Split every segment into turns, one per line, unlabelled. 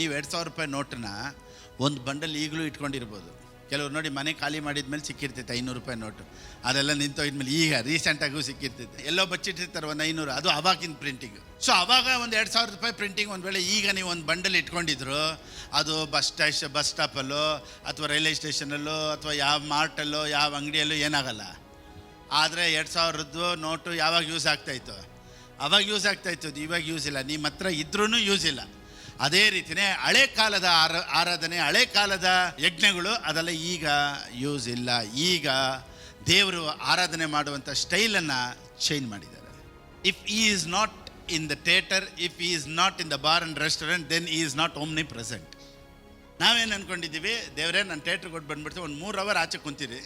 ನೀವು 2,000 ರೂಪಾಯಿ ನೋಟನ್ನ ಒಂದು ಬಂಡಲ್ ಈಗಲೂ ಇಟ್ಕೊಂಡಿರ್ಬೋದು. ಕೆಲವ್ರು ನೋಡಿ ಮನೆ ಖಾಲಿ ಮಾಡಿದ್ಮೇಲೆ ಸಿಕ್ಕಿರ್ತೈತೆ 500 ರೂಪಾಯಿ ನೋಟು, ಅದೆಲ್ಲ ನಿಂತೋಗಿದ್ಮೇಲೆ ಈಗ ರೀಸೆಂಟಾಗೂ ಸಿಕ್ಕಿರ್ತೈತೆ. ಎಲ್ಲೋ ಬಚ್ಚಿಟ್ಟಿರ್ತಾರೆ ಒಂದು 500, ಅದು ಅವಾಗಿನ ಪ್ರಿಂಟಿಂಗ್. ಸೊ ಅವಾಗ ಒಂದು 2,000 ರೂಪಾಯಿ ಪ್ರಿಂಟಿಂಗ್ ಒಂದು ವೇಳೆ ಈಗ ನೀವು ಒಂದು ಬಂಡಲ್ ಇಟ್ಕೊಂಡಿದ್ರು, ಅದು ಬಸ್ ಸ್ಟಾಪಲ್ಲೋ ಅಥವಾ ರೈಲ್ವೆ ಸ್ಟೇಷನಲ್ಲೋ ಅಥವಾ ಯಾವ ಮಾರ್ಟಲ್ಲೋ ಯಾವ ಅಂಗಡಿಯಲ್ಲೋ ಏನಾಗಲ್ಲ. ಆದರೆ 2,000 ನೋಟು ಯಾವಾಗ ಯೂಸ್ ಆಗ್ತಾಯಿತ್ತು? ಅವಾಗ ಯೂಸ್ ಆಗ್ತಾಯಿತ್ತು, ಇವಾಗ ಯೂಸ್ ಇಲ್ಲ. ನಿಮ್ಮ ಹತ್ರ ಇದ್ರೂ ಯೂಸ್ ಇಲ್ಲ. ಅದೇ ರೀತಿಯೇ ಹಳೆ ಕಾಲದ ಆರಾಧನೆ, ಹಳೆ ಕಾಲದ ಯಜ್ಞಗಳು ಅದೆಲ್ಲ ಈಗ ಯೂಸ್ ಇಲ್ಲ. ಈಗ ದೇವರು ಆರಾಧನೆ ಮಾಡುವಂಥ ಸ್ಟೈಲನ್ನು ಚೇಂಜ್ ಮಾಡಿದ್ದಾರೆ. If he is not in the theatre, if he is not in the bar and restaurant, then he is not omnipresent. ನಾವೇನು ಅಂದ್ಕೊಂಡಿದ್ದೀವಿ, ದೇವರೇ ನಾನು ಥಿಯೇಟ್ರಿಗೆ ಕೊಟ್ಟು ಬಂದುಬಿಡ್ತೀವಿ, ಒಂದು 3 ಅವರ್ ಆಚೆ ಕುಂತೀರಿ,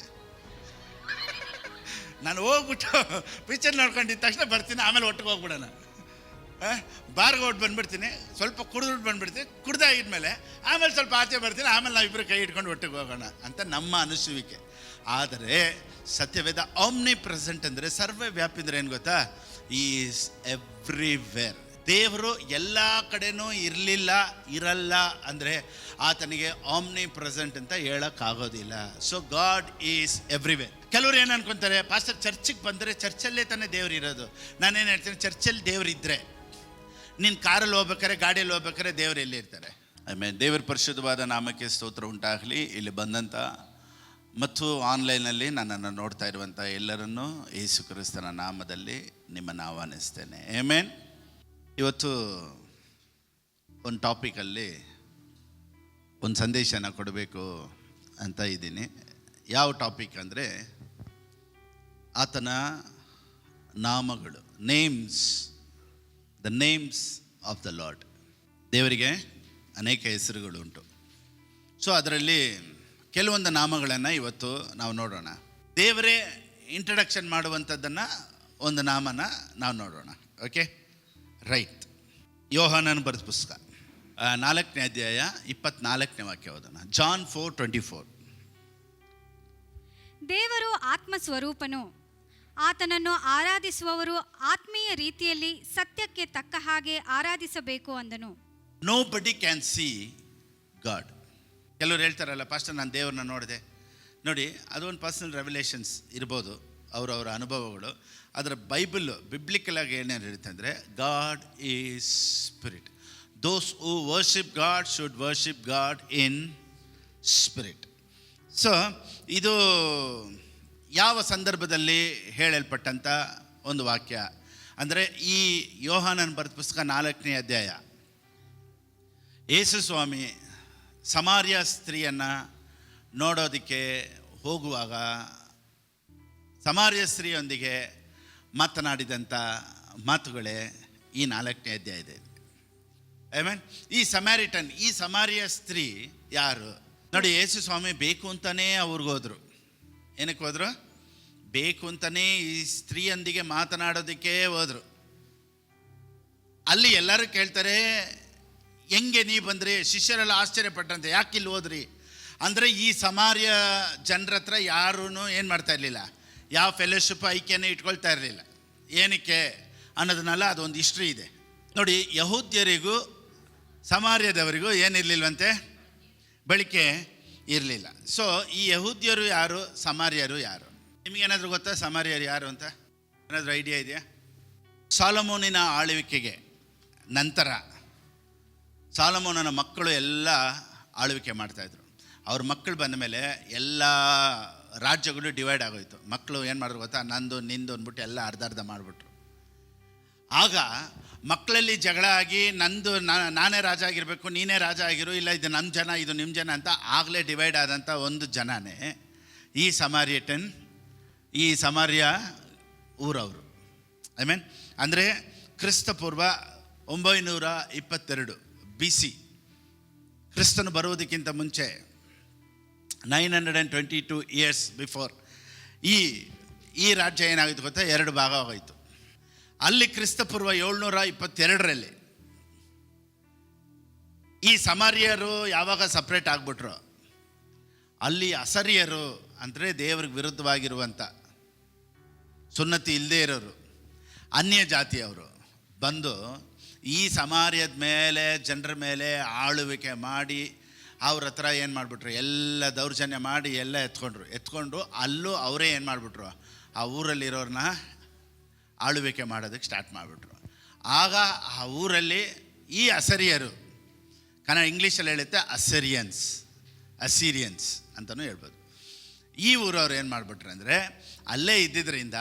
ನಾನು ಹೋಗ್ಬಿಟ್ಟು ಪಿಕ್ಚರ್ ನೋಡ್ಕೊಂಡಿದ್ದ ತಕ್ಷಣ ಬರ್ತೀನಿ, ಆಮೇಲೆ ಒಟ್ಟಿಗೆ ಹೋಗ್ಬಿಡೋಣ. ಬಾರ್ಗೆ ಹೊಟ್ಟು ಬಂದುಬಿಡ್ತೀನಿ, ಸ್ವಲ್ಪ ಕುಡಿದ್ಬಿಟ್ಟು ಬಂದುಬಿಡ್ತೀನಿ, ಕುಡ್ದಾಗಿದ್ಮೇಲೆ ಆಮೇಲೆ ಸ್ವಲ್ಪ ಆಚೆ ಬರ್ತೀನಿ, ಆಮೇಲೆ ನಾವಿಬ್ಬರು ಕೈ ಇಟ್ಕೊಂಡು ಒಟ್ಟಿಗೆ ಹೋಗೋಣ ಅಂತ ನಮ್ಮ ಅನಿಸುವಿಕೆ. ಆದರೆ ಸತ್ಯವೇದ ಆಮ್ನಿ ಪ್ರೆಸೆಂಟ್ ಅಂದರೆ ಸರ್ವವ್ಯಾಪಿ ಅಂದರೆ ಏನು ಗೊತ್ತಾ? Is everywhere. ದೇವರು ಎಲ್ಲ ಕಡೆನೂ ಇರಲ್ಲ ಅಂದರೆ ಆತನಿಗೆ ಆಮ್ನಿ ಪ್ರೆಸೆಂಟ್ ಅಂತ ಹೇಳೋಕ್ಕಾಗೋದಿಲ್ಲ. So God is everywhere. ಕೆಲವರು ಏನು ಅನ್ಕೊತಾರೆ, ಪಾಸ್ಟರ್ ಚರ್ಚಿಗೆ ಬಂದರೆ ಚರ್ಚಲ್ಲೇ ತಾನೇ ದೇವ್ರು ಇರೋದು. ನಾನೇನು ಹೇಳ್ತೀನಿ, ಚರ್ಚಲ್ಲಿ ದೇವ್ರಿದ್ದರೆ ನೀನು ಕಾರಲ್ಲಿ ಹೋಗ್ಬೇಕಾರೆ, ಗಾಡಿಯಲ್ಲಿ ಹೋಗ್ಬೇಕಾರೆ ದೇವ್ರು ಎಲ್ಲಿ ಇರ್ತಾರೆ? ಆಮೇಲೆ ದೇವರ ಪರಿಶುದ್ಧವಾದ ನಾಮಕ್ಕೆ ಸ್ತೋತ್ರ ಉಂಟಾಗಲಿ. ಇಲ್ಲಿ ಬಂದಂಥ ಮತ್ತು ಆನ್ಲೈನಲ್ಲಿ ನನ್ನನ್ನು ನೋಡ್ತಾ ಇರುವಂಥ ಎಲ್ಲರನ್ನೂ ಯೇಸು ಕ್ರಿಸ್ತನ ನಾಮದಲ್ಲಿ ನಿಮ್ಮನ್ನು ಆಹ್ವಾನಿಸ್ತೇನೆ. ಆಮೆನ್. ಇವತ್ತು ಒಂದು ಟಾಪಿಕಲ್ಲಿ ಒಂದು ಸಂದೇಶನ ಕೊಡಬೇಕು ಅಂತ ಇದ್ದೀನಿ. ಯಾವ ಟಾಪಿಕ್ ಅಂದರೆ ಆತನ ನಾಮಗಳು, names, the names of the Lord. ದೇವರಿಗೆ ಅನೇಕ ಹೆಸರುಗಳು ಉಂಟು. ಸೊ ಅದರಲ್ಲಿ ಕೆಲವೊಂದು ನಾಮಗಳನ್ನು ಇವತ್ತು ನಾವು ನೋಡೋಣ. ದೇವರೇ ಇಂಟ್ರಡಕ್ಷನ್ ಮಾಡುವಂಥದ್ದನ್ನು ಒಂದು ನಾಮನ ನಾವು ನೋಡೋಣ. Okay, right. ಯೋಹಾನನ ಬರೆದ ಪುಸ್ತಕ 4ನೇ ಅಧ್ಯಾಯ 24ನೇ ವಾಕ್ಯ ಓದೋಣ. ಜಾನ್ 4:24.
ದೇವರು ಆತ್ಮ ಸ್ವರೂಪನು, ಆತನನ್ನು ಆರಾಧಿಸುವವರು ಆತ್ಮೀಯ ರೀತಿಯಲ್ಲಿ ಸತ್ಯಕ್ಕೆ ತಕ್ಕ ಹಾಗೆ ಆರಾಧಿಸಬೇಕು ಅಂದನು.
Nobody can see god. ಕೆಲವರು ಹೇಳ್ತಾರಲ್ಲ, ಪಾಸ್ಟರ್ ನಾನು ದೇವ್ರನ್ನ ನೋಡಿದೆ. ನೋಡಿ, ಅದೊಂದು ಪರ್ಸನಲ್ ರೆವಲೇಷನ್ಸ್ ಇರ್ಬೋದು, ಅವರವರ ಅನುಭವಗಳು. ಅದರ ಬಿಬ್ಲಿಕಲ್ ಆಗಿ ಏನೇನು ಇರುತ್ತೆ ಅಂದರೆ, god is spirit. Those who worship god should worship god in spirit. So ಇದು ಯಾವ ಸಂದರ್ಭದಲ್ಲಿ ಹೇಳಲ್ಪಟ್ಟಂಥ ಒಂದು ವಾಕ್ಯ ಅಂದರೆ, ಈ ಯೋಹಾನನ ಬರೆದ ಪುಸ್ತಕ 4ನೇ ಅಧ್ಯಾಯ. ಯೇಸು ಸ್ವಾಮಿ ಸಮಾರ್ಯ ಸ್ತ್ರೀಯನ್ನು ನೋಡೋದಕ್ಕೆ ಹೋಗುವಾಗ ಸಮಾರ್ಯ ಸ್ತ್ರೀಯೊಂದಿಗೆ ಮಾತನಾಡಿದಂಥ ಮಾತುಗಳೇ ಈ 4ನೇ ಅಧ್ಯಾಯ ಇದೆ. ಐಮೀನ್, ಈ ಸಮಾರ್ಯ ಸ್ತ್ರೀ ಯಾರು? ನೋಡಿ, ಯೇಸು ಸ್ವಾಮಿ ಬೇಕು ಅಂತಲೇ ಅವ್ರಿಗೋದ್ರು. ಏನಕ್ಕೆ ಹೋದರು? ಬೇಕು ಅಂತಲೇ ಈ ಸ್ತ್ರೀಯೊಂದಿಗೆ ಮಾತನಾಡೋದಕ್ಕೆ ಹೋದರು. ಅಲ್ಲಿ ಎಲ್ಲರೂ ಕೇಳ್ತಾರೆ, ಹೆಂಗೆ ನೀವು ಬಂದ್ರಿ? ಶಿಷ್ಯರೆಲ್ಲ ಆಶ್ಚರ್ಯಪಟ್ಟಂತೆ, ಯಾಕೆ ಇಲ್ಲಿ ಹೋದ್ರಿ ಅಂದರೆ, ಈ ಸಮಾರ್ಯ ಜನರ ಹತ್ರ ಯಾರೂ ಏನು ಮಾಡ್ತಾ ಇರಲಿಲ್ಲ, ಯಾವ ಫೆಲೋಶಿಪ್ ಐಕ್ಯನೇ ಇಟ್ಕೊಳ್ತಾ ಇರಲಿಲ್ಲ. ಏನಕ್ಕೆ ಅನ್ನೋದನ್ನೆಲ್ಲ ಅದೊಂದು ಹಿಸ್ಟ್ರಿ ಇದೆ. ನೋಡಿ, ಯಹೂದ್ಯರಿಗೂ ಸಮಾರ್ಯದವರಿಗೂ ಏನಿರಲಿಲ್ವಂತೆ, ಬಳಕೆ ಇರಲಿಲ್ಲ. ಸೊ ಈ ಯಹೂದ್ಯರು ಯಾರು, ಸಮಾರ್ಯರು ಯಾರು? ನಿಮಗೇನಾದರೂ ಗೊತ್ತಾ ಸಮಾರ್ಯರು ಯಾರು ಅಂತ? ಏನಾದರೂ ಐಡಿಯಾ ಇದೆಯಾ? ಸಾಲಮೋನಿನ ಆಳ್ವಿಕೆಗೆ ನಂತರ ಸಾಲಮೋನನ ಮಕ್ಕಳು ಎಲ್ಲ ಆಳ್ವಿಕೆ ಮಾಡ್ತಾಯಿದ್ರು. ಅವ್ರ ಮಕ್ಕಳು ಬಂದ ಮೇಲೆ ಎಲ್ಲ ರಾಜ್ಯಗಳು ಡಿವೈಡ್ ಆಗೋಯ್ತು. ಮಕ್ಕಳು ಏನು ಮಾಡಿದ್ರು ಗೊತ್ತಾ, ನಂದು ನಿಂದು ಅಂದ್ಬಿಟ್ಟು ಎಲ್ಲ ಅರ್ಧ ಮಾಡಿಬಿಟ್ರು. ಆಗ ಮಕ್ಕಳಲ್ಲಿ ಜಗಳ ಆಗಿ, ನಾನೇ ರಾಜ ಆಗಿರಬೇಕು, ನೀನೇ ರಾಜ ಆಗಿರು, ಇಲ್ಲ ಇದು ನನ್ನ ಜನ, ಇದು ನಿಮ್ಮ ಜನ ಅಂತ ಆಗಲೇ ಡಿವೈಡ್ ಆದಂಥ ಒಂದು ಜನನೇ ಈ ಸಮಾರ್ಯ ಊರವರು. ಐ ಮೀನ್ ಅಂದರೆ ಕ್ರಿಸ್ತಪೂರ್ವ 922 BC, ಕ್ರಿಸ್ತನು ಬರುವುದಕ್ಕಿಂತ ಮುಂಚೆ 922 ಇಯರ್ಸ್ ಬಿಫೋರ್ ಈ ರಾಜ್ಯ ಏನಾಗಿತ್ತು ಗೊತ್ತಾ, 2 ಭಾಗ ಆಗೋಯಿತು. ಅಲ್ಲಿ ಕ್ರಿಸ್ತಪೂರ್ವ 722ರಲ್ಲಿ ಈ ಸಮಾರ್ಯರು ಯಾವಾಗ ಸಪ್ರೇಟ್ ಆಗಿಬಿಟ್ರು, ಅಲ್ಲಿ ಅಸರಿಯರು ಅಂದರೆ ದೇವ್ರಿಗೆ ವಿರುದ್ಧವಾಗಿರುವಂಥ, ಸುನ್ನತಿ ಇಲ್ಲದೇ ಇರೋರು, ಅನ್ಯ ಜಾತಿಯವರು ಬಂದು ಈ ಸಮಾರ್ಯದ ಮೇಲೆ ಜನರ ಮೇಲೆ ಆಳುವಿಕೆ ಮಾಡಿ ಅವ್ರ ಹತ್ರ ಏನು ಮಾಡಿಬಿಟ್ರು, ಎಲ್ಲ ದೌರ್ಜನ್ಯ ಮಾಡಿ ಎಲ್ಲ ಎತ್ಕೊಂಡು ಅಲ್ಲೂ ಅವರೇ ಏನು ಮಾಡಿಬಿಟ್ರು, ಆ ಊರಲ್ಲಿರೋರನ್ನ ಆಳುವಿಕೆ ಮಾಡೋದಕ್ಕೆ ಸ್ಟಾರ್ಟ್ ಮಾಡಿಬಿಟ್ರು. ಆಗ ಆ ಊರಲ್ಲಿ ಈ ಅಸರಿಯರು, ಕನ್ನಡ ಇಂಗ್ಲೀಷಲ್ಲಿ ಹೇಳುತ್ತೆ ಅಸಿರಿಯನ್ಸ್ ಅಂತಲೂ ಹೇಳ್ಬೋದು. ಈ ಊರವ್ರು ಏನು ಮಾಡಿಬಿಟ್ರು ಅಂದರೆ, ಅಲ್ಲೇ ಇದ್ದಿದ್ದರಿಂದ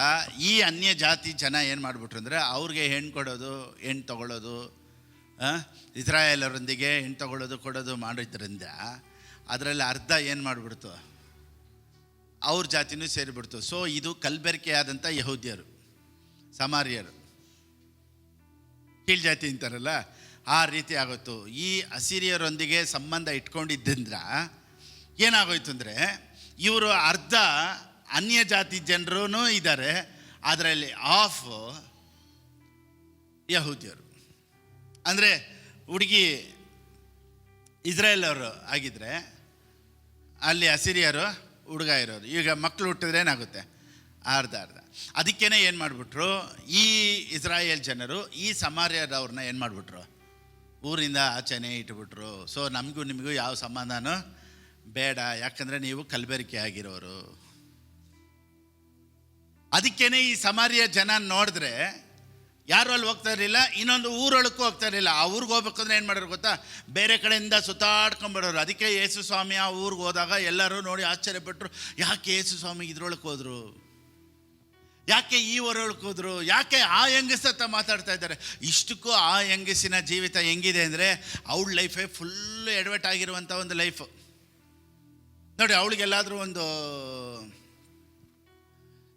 ಈ ಅನ್ಯ ಜಾತಿ ಜನ ಏನು ಮಾಡಿಬಿಟ್ರು ಅಂದರೆ, ಅವ್ರಿಗೆ ಹೆಣ್ಣು ಕೊಡೋದು, ಹೆಣ್ಣು ತೊಗೊಳ್ಳೋದು, ಇಸ್ರಾಯೇಲರೊಂದಿಗೆ ಹೆಣ್ಣು ತೊಗೊಳ್ಳೋದು ಕೊಡೋದು ಮಾಡಿದ್ರಿಂದ ಅದರಲ್ಲಿ ಅರ್ಧ ಏನು ಮಾಡಿಬಿಡ್ತು, ಅವ್ರ ಜಾತಿನೂ ಸೇರಿಬಿಡ್ತು. ಸೊ ಇದು ಕಲಬೆರಕೆಯಾದಂಥ ಯಹೂದ್ಯರು, ಸಮಾರ್ಯರು, ಕೀಳ್ ಜಾತಿ ಅಂತಾರಲ್ಲ, ಆ ರೀತಿ ಆಗೋಯ್ತು. ಈ ಅಸಿರಿಯರೊಂದಿಗೆ ಸಂಬಂಧ ಇಟ್ಕೊಂಡಿದ್ದರಿಂದ ಏನಾಗೋಯ್ತು ಅಂದರೆ, ಇವರು ಅರ್ಧ ಅನ್ಯ ಜಾತಿ ಜನರೂ ಇದ್ದಾರೆ, ಅದರಲ್ಲಿ ಆಫ್ ಯಹೂದ್ಯರು. ಅಂದರೆ ಹುಡುಗಿ ಇಸ್ರಾಯೇಲ್ ಅವರು ಆಗಿದ್ದರೆ ಅಲ್ಲಿ ಅಸಿರಿಯರು ಹುಡುಗ ಇರೋರು. ಈಗ ಮಕ್ಕಳು ಹುಟ್ಟಿದ್ರೆ ಏನಾಗುತ್ತೆ, ಅರ್ಧ. ಅದಕ್ಕೇ ಏನು ಮಾಡಿಬಿಟ್ರು, ಈ ಇಸ್ರಾಯೇಲ್ ಜನರು ಈ ಸಮಾರ್ಯದವ್ರನ್ನ ಏನು ಮಾಡಿಬಿಟ್ರು, ಊರಿಂದ ಆಚೆನೇ ಇಟ್ಬಿಟ್ರು. ಸೊ ನಮಗೂ ನಿಮಗೂ ಯಾವ ಸಂಬಂಧನೂ ಬೇಡ, ಯಾಕಂದರೆ ನೀವು ಕಲಬೆರಕೆ ಆಗಿರೋರು. ಅದಕ್ಕೇ ಈ ಸಮಾರ್ಯ ಜನ ನೋಡಿದ್ರೆ ಯಾರು ಅಲ್ಲಿ ಹೋಗ್ತಾ ಇರಲಿಲ್ಲ, ಇನ್ನೊಂದು ಊರೊಳಕ್ಕೂ ಹೋಗ್ತಾ ಇರಲಿಲ್ಲ. ಆ ಊರಿಗೆ ಹೋಗ್ಬೇಕಂದ್ರೆ ಏನು ಮಾಡೋರು ಗೊತ್ತಾ, ಬೇರೆ ಕಡೆಯಿಂದ ಸುತ್ತಾಡ್ಕೊಂಡ್ಬಿಡೋರು. ಅದಕ್ಕೆ ಯೇಸು ಸ್ವಾಮಿ ಆ ಊರಿಗೆ ಹೋದಾಗ ಎಲ್ಲರೂ ನೋಡಿ ಆಶ್ಚರ್ಯಪಟ್ಟರು, ಯಾಕೆ ಯೇಸು ಸ್ವಾಮಿ ಇದ್ರೊಳಕ್ಕೆ ಹೋದರು, ಯಾಕೆ ಈ ಊರೊಳಕ್ಕೆ ಹೋದರು, ಯಾಕೆ ಆ ಹೆಂಗಸತ್ತ ಮಾತಾಡ್ತಾ ಇದ್ದಾರೆ. ಇಷ್ಟಕ್ಕೂ ಆ ಹೆಂಗಸಿನ ಜೀವಿತ ಹೆಂಗಿದೆ ಅಂದರೆ, ಅವಳ ಲೈಫೇ ಫುಲ್ಲು ಎಡವಟ್ ಆಗಿರುವಂಥ ಒಂದು ಲೈಫು ನೋಡಿ. ಅವಳಿಗೆಲ್ಲಾದರೂ ಒಂದು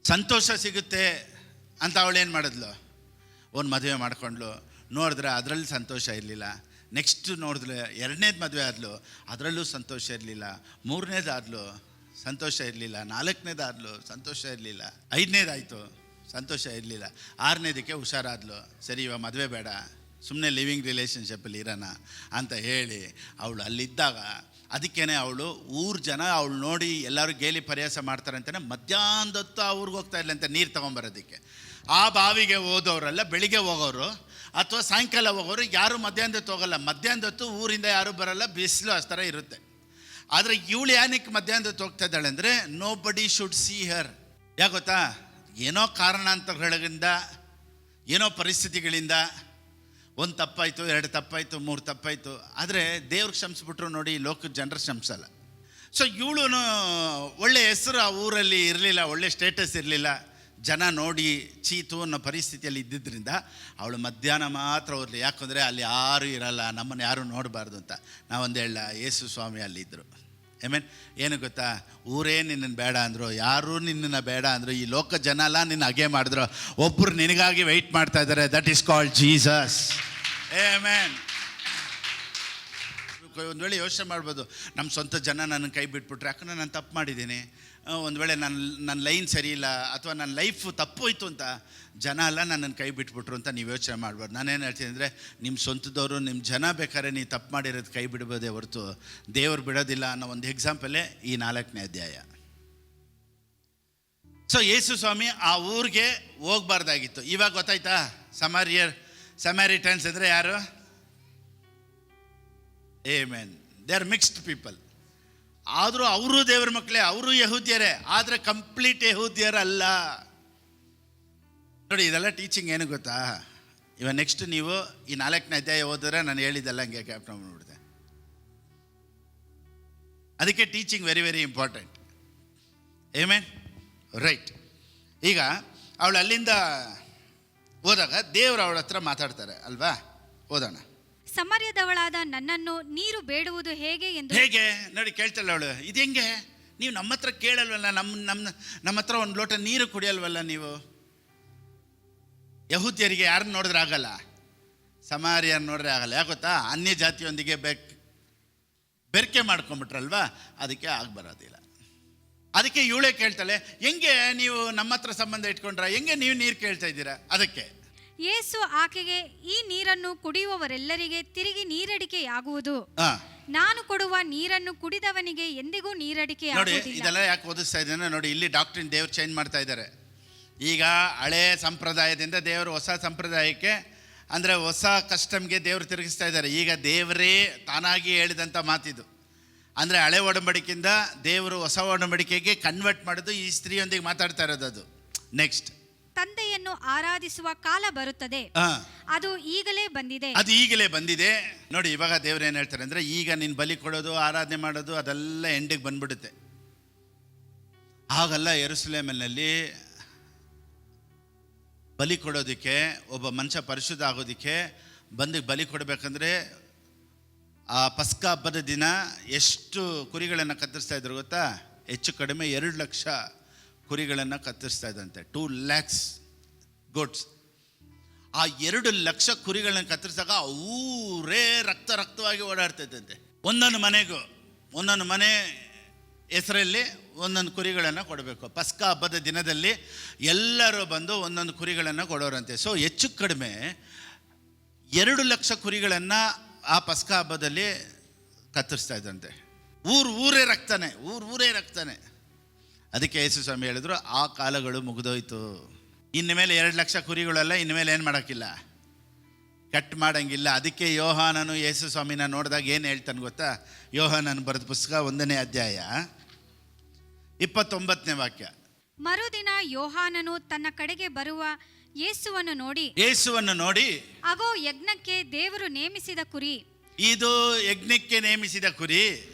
ಸಂತೋಷ ಸಿಗುತ್ತೆ ಅಂತ ಅವಳೇನು ಮಾಡಿದ್ಲು, ಒಂದು ಮದುವೆ ಮಾಡ್ಕೊಂಡ್ಲು. ನೋಡಿದ್ರೆ ಅದರಲ್ಲಿ ಸಂತೋಷ ಇರಲಿಲ್ಲ. ನೆಕ್ಸ್ಟ್ ನೋಡಿದ್ರೆ ಎರಡನೇದು ಮದುವೆ ಆದ್ಲು, ಅದರಲ್ಲೂ ಸಂತೋಷ ಇರಲಿಲ್ಲ. ಮೂರನೇದಾದ್ಲು, ಸಂತೋಷ ಇರಲಿಲ್ಲ. ನಾಲ್ಕನೇದಾದ್ಲು, ಸಂತೋಷ ಇರಲಿಲ್ಲ. ಐದನೇದಾಯಿತು, ಸಂತೋಷ ಇರಲಿಲ್ಲ. ಆರನೇದಕ್ಕೆ ಹುಷಾರಾದ್ಲು, ಸರಿ ಇವಾಗ ಮದುವೆ ಬೇಡ, ಸುಮ್ಮನೆ ಲಿವಿಂಗ್ ರಿಲೇಷನ್ಶಿಪ್ಪಲ್ಲಿ ಇರೋಣ ಅಂತ ಹೇಳಿ ಅವಳು ಅಲ್ಲಿದ್ದಾಗ, ಅದಕ್ಕೇ ಅವಳು ಊರು ಜನ ಅವಳು ನೋಡಿ ಎಲ್ಲರೂ ಗೇಲಿ ಪರ್ಯಾಸ ಮಾಡ್ತಾರೆ ಅಂತಲೇ ಮಧ್ಯಾಹ್ನದೊತ್ತು ಆ ಊರಿಗೆ ಹೋಗ್ತಾ ಇಲ್ಲಂತೆ ನೀರು ತೊಗೊಂಬರೋದಕ್ಕೆ. ಆ ಬಾವಿಗೆ ಹೋದವರೆಲ್ಲ ಬೆಳಿಗ್ಗೆ ಹೋಗೋರು ಅಥವಾ ಸಾಯಂಕಾಲ ಹೋಗೋರು, ಯಾರು ಮಧ್ಯಾಹ್ನದೊತ್ತು ಹೋಗಲ್ಲ. ಮಧ್ಯಾಹ್ನದೊತ್ತು ಊರಿಂದ ಯಾರೂ ಬರೋಲ್ಲ, ಬಿಸಿಲು ಆ ಥರ ಇರುತ್ತೆ. ಆದರೆ ಇವಳು ಏನಕ್ಕೆ ಮಧ್ಯಾಹ್ನದೊತ್ತು ಹೋಗ್ತಾ ಇದ್ದಾಳೆ ಅಂದರೆ, ನೋ ಬಡಿ ಶುಡ್ ಸಿ ಹರ್. ಯಾಕೆ ಗೊತ್ತಾ, ಏನೋ ಕಾರಣಾಂತರಗಳಿಂದ, ಏನೋ ಪರಿಸ್ಥಿತಿಗಳಿಂದ ಒಂದು ತಪ್ಪಾಯಿತು, ಎರಡು ತಪ್ಪಾಯಿತು, ಮೂರು ತಪ್ಪಾಯಿತು. ಆದರೆ ದೇವ್ರಿಗೆ ಕ್ಷಮಿಸ್ಬಿಟ್ರು ನೋಡಿ, ಲೋಕದ ಜನರು ಕ್ಷಮಿಸಲ್ಲ. ಸೊ ಇವಳು ಒಳ್ಳೆ ಹೆಸರು ಆ ಊರಲ್ಲಿ ಇರಲಿಲ್ಲ, ಒಳ್ಳೆ ಸ್ಟೇಟಸ್ ಇರಲಿಲ್ಲ, ಜನ ನೋಡಿ ಚೀತು ಅನ್ನೋ ಪರಿಸ್ಥಿತಿಯಲ್ಲಿ ಇದ್ದಿದ್ದರಿಂದ ಅವಳು ಮಧ್ಯಾಹ್ನ ಮಾತ್ರ ಹೋದ್ಲಿ. ಯಾಕಂದರೆ ಅಲ್ಲಿ ಯಾರೂ ಇರಲ್ಲ, ನಮ್ಮನ್ನು ಯಾರೂ ನೋಡಬಾರ್ದು ಅಂತ. ನಾವೊಂದು ಹೇಳ, ಯೇಸು ಸ್ವಾಮಿ ಅಲ್ಲಿದ್ದರು. ಏನು ಗೊತ್ತಾ, ಊರೇ ನಿನ್ನನ್ನು ಬೇಡ ಅಂದರು, ಯಾರೂ ನಿನ್ನನ್ನು ಬೇಡ ಅಂದರು, ಈ ಲೋಕ ಜನ ಎಲ್ಲ ನಿನ್ನ ಹಾಗೆ ಮಾಡಿದ್ರು, ಒಬ್ಬರು ನಿನಗಾಗಿ ವೆಯ್ಟ್ ಮಾಡ್ತಾ ಇದ್ದಾರೆ. That is called Jesus. Amen. ಒಂದು ವೇಳೆ ಯೋಚನೆ ಮಾಡ್ಬೋದು, ನಮ್ಮ ಸ್ವಂತ ಜನ ನನ್ನ ಕೈ ಬಿಟ್ಬಿಟ್ರೆ, ಯಾಕಂದರೆ ನಾನು ತಪ್ಪು ಮಾಡಿದ್ದೀನಿ, ಒಂದು ವೇಳೆ ನನ್ನ ಲೈನ್ ಸರಿ ಇಲ್ಲ ಅಥವಾ ನನ್ನ ಲೈಫು ತಪ್ಪೋಯ್ತು ಅಂತ ಜನ ಎಲ್ಲ ನನ್ನನ್ನು ಕೈ ಬಿಟ್ಬಿಟ್ರು ಅಂತ ನೀವು ಯೋಚನೆ ಮಾಡ್ಬಾರ್ದು. ನಾನೇನು ಹೇಳ್ತೀನಿ ಅಂದರೆ, ನಿಮ್ಮ ಸ್ವಂತದವರು, ನಿಮ್ಮ ಜನ ಬೇಕಾದ್ರೆ ನೀವು ತಪ್ಪು ಮಾಡಿರೋದು ಕೈ ಬಿಡ್ಬೋದೇ ಹೊರತು ದೇವರು ಬಿಡೋದಿಲ್ಲ ಅನ್ನೋ ಒಂದು ಎಕ್ಸಾಂಪಲೇ ಈ 4ನೇ ಅಧ್ಯಾಯ. ಸೊ ಯೇಸು ಸ್ವಾಮಿ ಆ ಊರಿಗೆ ಹೋಗ್ಬಾರ್ದಾಗಿತ್ತು. ಇವಾಗ ಗೊತ್ತಾಯ್ತಾ, ಸಮಾರಿಟನ್ಸ್ ಅಂದರೆ ಯಾರು? Amen. They are mixed people. ಆದರೂ ಅವರು ದೇವರ ಮಕ್ಕಳೇ, ಅವರು ಯಹೂದ್ಯರೇ, ಆದರೆ ಕಂಪ್ಲೀಟ್ ಯಹೂದ್ಯರಲ್ಲ. ನೋಡಿ, ಇದೆಲ್ಲ ಟೀಚಿಂಗ್ ಏನು ಗೊತ್ತಾ, ಇವಾಗ ನೆಕ್ಸ್ಟ್ ನೀವು ಈ 4ನೇ ಅಧ್ಯಾಯ ಓದಿದ್ರೆ ನಾನು ಹೇಳಿದ್ದೆಲ್ಲ ಹಂಗೆ ಕ್ಯಾಪ್ಟನ್ ಮಾಡಿಬಿಡಿದೆ. ಅದಕ್ಕೆ teaching very very important. Amen. Right. ಈಗ ಅವಳು ಅಲ್ಲಿಂದ ಹೋದಾಗ ದೇವರು ಅವಳ ಹತ್ರ ಮಾತಾಡ್ತಾರೆ ಅಲ್ವಾ, ಓದೋಣ.
ಸಮಾರ್ಯದವಳಾದ ನನ್ನನ್ನು ನೀರು ಬೇಡುವುದು ಹೇಗೆ ಎಂದು.
ಹೇಗೆ ನೋಡಿ, ಕೇಳ್ತಾಳೆ ಅವಳು, ಇದು ಹೆಂಗೆ, ನೀವು ನಮ್ಮ ಹತ್ರ ಕೇಳಲ್ವಲ್ಲ, ನಮ್ಮ ಹತ್ರ ಒಂದು ಲೋಟ ನೀರು ಕುಡಿಯಲ್ವಲ್ಲ ನೀವು. ಯಹೂದ್ಯರಿಗೆ ಯಾರನ್ನ ನೋಡಿದ್ರೆ ಆಗಲ್ಲ, ಸಮಾರ್ಯರನ್ನ ನೋಡಿದ್ರೆ ಆಗಲ್ಲ. ಯಾಕೆ ಗೊತ್ತಾ, ಅನ್ಯ ಜಾತಿಯೊಂದಿಗೆ ಬೆರಕೆ ಮಾಡ್ಕೊಂಬಿಟ್ರಲ್ವಾ, ಅದಕ್ಕೆ ಬರೋದಿಲ್ಲ. ಅದಕ್ಕೆ ಇವಳೇ ಕೇಳ್ತಾಳೆ, ಹೆಂಗೆ ನೀವು ನಮ್ಮ ಹತ್ರ ಸಂಬಂಧ ಇಟ್ಕೊಂಡ್ರ, ಹೆಂಗೆ ನೀವು ನೀರು ಕೇಳ್ತಾ ಇದ್ದೀರಾ? ಅದಕ್ಕೆ
ಯೇಸು ಆಕೆಗೆ, ಈ ನೀರನ್ನು ಕುಡಿಯುವವರೆಲ್ಲರಿಗೆ ತಿರುಗಿ ನೀರಡಿಕೆಯಾಗುವುದು. ನಾನು ಕೊಡುವ ನೀರನ್ನು ಕುಡಿದವನಿಗೆ ಎಂದಿಗೂ ನೀರಡಿಕೆ ಆಗುವುದಿಲ್ಲ.
ಇದೆಲ್ಲ ಯಾಕೆ ಓದಿಸ್ತಾ ಇದ್ದೇನೆ ನೋಡಿ, ಇಲ್ಲಿ ಡಾಕ್ಟ್ರಿನ್ ದೇವ್ರು ಚೇಂಜ್ ಮಾಡ್ತಾ ಇದ್ದಾರೆ. ಈಗ ಹಳೆ ಸಂಪ್ರದಾಯದಿಂದ ದೇವರು ಹೊಸ ಸಂಪ್ರದಾಯಕ್ಕೆ ಅಂದರೆ ಹೊಸ ಕಸ್ಟಮ್ಗೆ ದೇವರು ತಿರುಗಿಸ್ತಾ ಇದ್ದಾರೆ. ಈಗ ದೇವರೇ ತಾನಾಗಿ ಹೇಳಿದಂಥ ಮಾತಿದು. ಅಂದರೆ ಹಳೆ ಒಡಂಬಡಿಕೆಯಿಂದ ದೇವರು ಹೊಸ ಒಡಂಬಡಿಕೆಗೆ ಕನ್ವರ್ಟ್ ಮಾಡೋದು ಈ ಸ್ತ್ರೀಯೊಂದಿಗೆ ಮಾತಾಡ್ತಾ ಇರೋದು. ಅದು ನೆಕ್ಸ್ಟ್,
ತಂದೆಯನ್ನು ಆರಾಧಿಸುವ ಕಾಲ ಬರುತ್ತದೆ, ಅದು ಈಗಲೇ ಬಂದಿದೆ.
ಅದು ಈಗಲೇ ಬಂದಿದೆ. ನೋಡಿ, ಇವಾಗ ದೇವ್ರು ಏನು ಹೇಳ್ತಾರೆ ಅಂದರೆ, ಈಗ ನೀನು ಬಲಿ ಕೊಡೋದು, ಆರಾಧನೆ ಮಾಡೋದು ಅದೆಲ್ಲ ಎಂಡಿಗೆ ಬಂದ್ಬಿಡುತ್ತೆ. ಹಾಗಲ್ಲ, ಯೆರೂಸಲೇಮಿನಲ್ಲಿ ಬಲಿ ಕೊಡೋದಕ್ಕೆ, ಒಬ್ಬ ಮನುಷ್ಯ ಪರಿಶುದ್ಧ ಆಗೋದಕ್ಕೆ ಬಂದು ಬಲಿ ಕೊಡಬೇಕಂದ್ರೆ ಆ ಪಸ್ಕ ಹಬ್ಬದ ದಿನ ಎಷ್ಟು ಕುರಿಗಳನ್ನು ಕತ್ತರಿಸ್ತಾ ಇದ್ರು ಗೊತ್ತಾ? ಹೆಚ್ಚು ಕಡಿಮೆ 2 ಲಕ್ಷ ಕುರಿಗಳನ್ನು ಕತ್ತರಿಸ್ತಾ ಇದ್ದಂತೆ. 2 lakhs ಗೋಟ್ಸ್. ಆ 2 ಲಕ್ಷ ಕುರಿಗಳನ್ನ ಕತ್ತರಿಸಿದಾಗ ಊರೇ ರಕ್ತವಾಗಿ ಓಡಾಡ್ತಾ ಇದ್ದಂತೆ. ಒಂದೊಂದು ಮನೆಗೂ ಒಂದೊಂದು ಮನೆ ಹೆಸರಲ್ಲಿ ಒಂದೊಂದು ಕುರಿಗಳನ್ನು ಕೊಡಬೇಕು. ಪಸ್ಕ ಹಬ್ಬದ ದಿನದಲ್ಲಿ ಎಲ್ಲರೂ ಬಂದು ಒಂದೊಂದು ಕುರಿಗಳನ್ನು ಕೊಡೋರಂತೆ. ಸೊ ಹೆಚ್ಚು ಕಡಿಮೆ 2 ಲಕ್ಷ ಕುರಿಗಳನ್ನು ಆ ಪಸ್ಕ ಹಬ್ಬದಲ್ಲಿ ಕತ್ತರಿಸ್ತಾ ಇದ್ದಂತೆ. ಊರೇ ರಕ್ತಾನೆ. ಅದಕ್ಕೆ ಯೇಸು ಸ್ವಾಮಿ ಹೇಳಿದ್ರು, ಆ ಕಾಲಗಳು ಮುಗಿದೋಯ್ತು. ಇನ್ನು ಮೇಲೆ 2 ಲಕ್ಷ ಕುರಿಗಳೆಲ್ಲ ಇನ್ಮೇಲೆ ಏನು ಮಾಡೋಕ್ಕಿಲ್ಲ, ಕಟ್ ಮಾಡೋಂಗಿಲ್ಲ. ಅದಕ್ಕೆ ಯೋಹಾನನು ಯೇಸು ಸ್ವಾಮಿನ ನೋಡಿದಾಗ ಏನು ಹೇಳ್ತಾನೆ ಗೊತ್ತಾ? ಯೋಹಾನನು ಬರೆದ ಪುಸ್ತಕ 1ನೇ ಅಧ್ಯಾಯ 29ನೇ ವಾಕ್ಯ.
ಮರುದಿನ ಯೋಹಾನನು ತನ್ನ ಕಡೆಗೆ ಬರುವ ಯೇಸುವನ್ನು ನೋಡಿ, ಅಗೋ ಯಜ್ಞಕ್ಕೆ ದೇವರು ನೇಮಿಸಿದ ಕುರಿ,
ಇದು ಯಜ್ಞಕ್ಕೆ ನೇಮಿಸಿದ ಕುರಿ,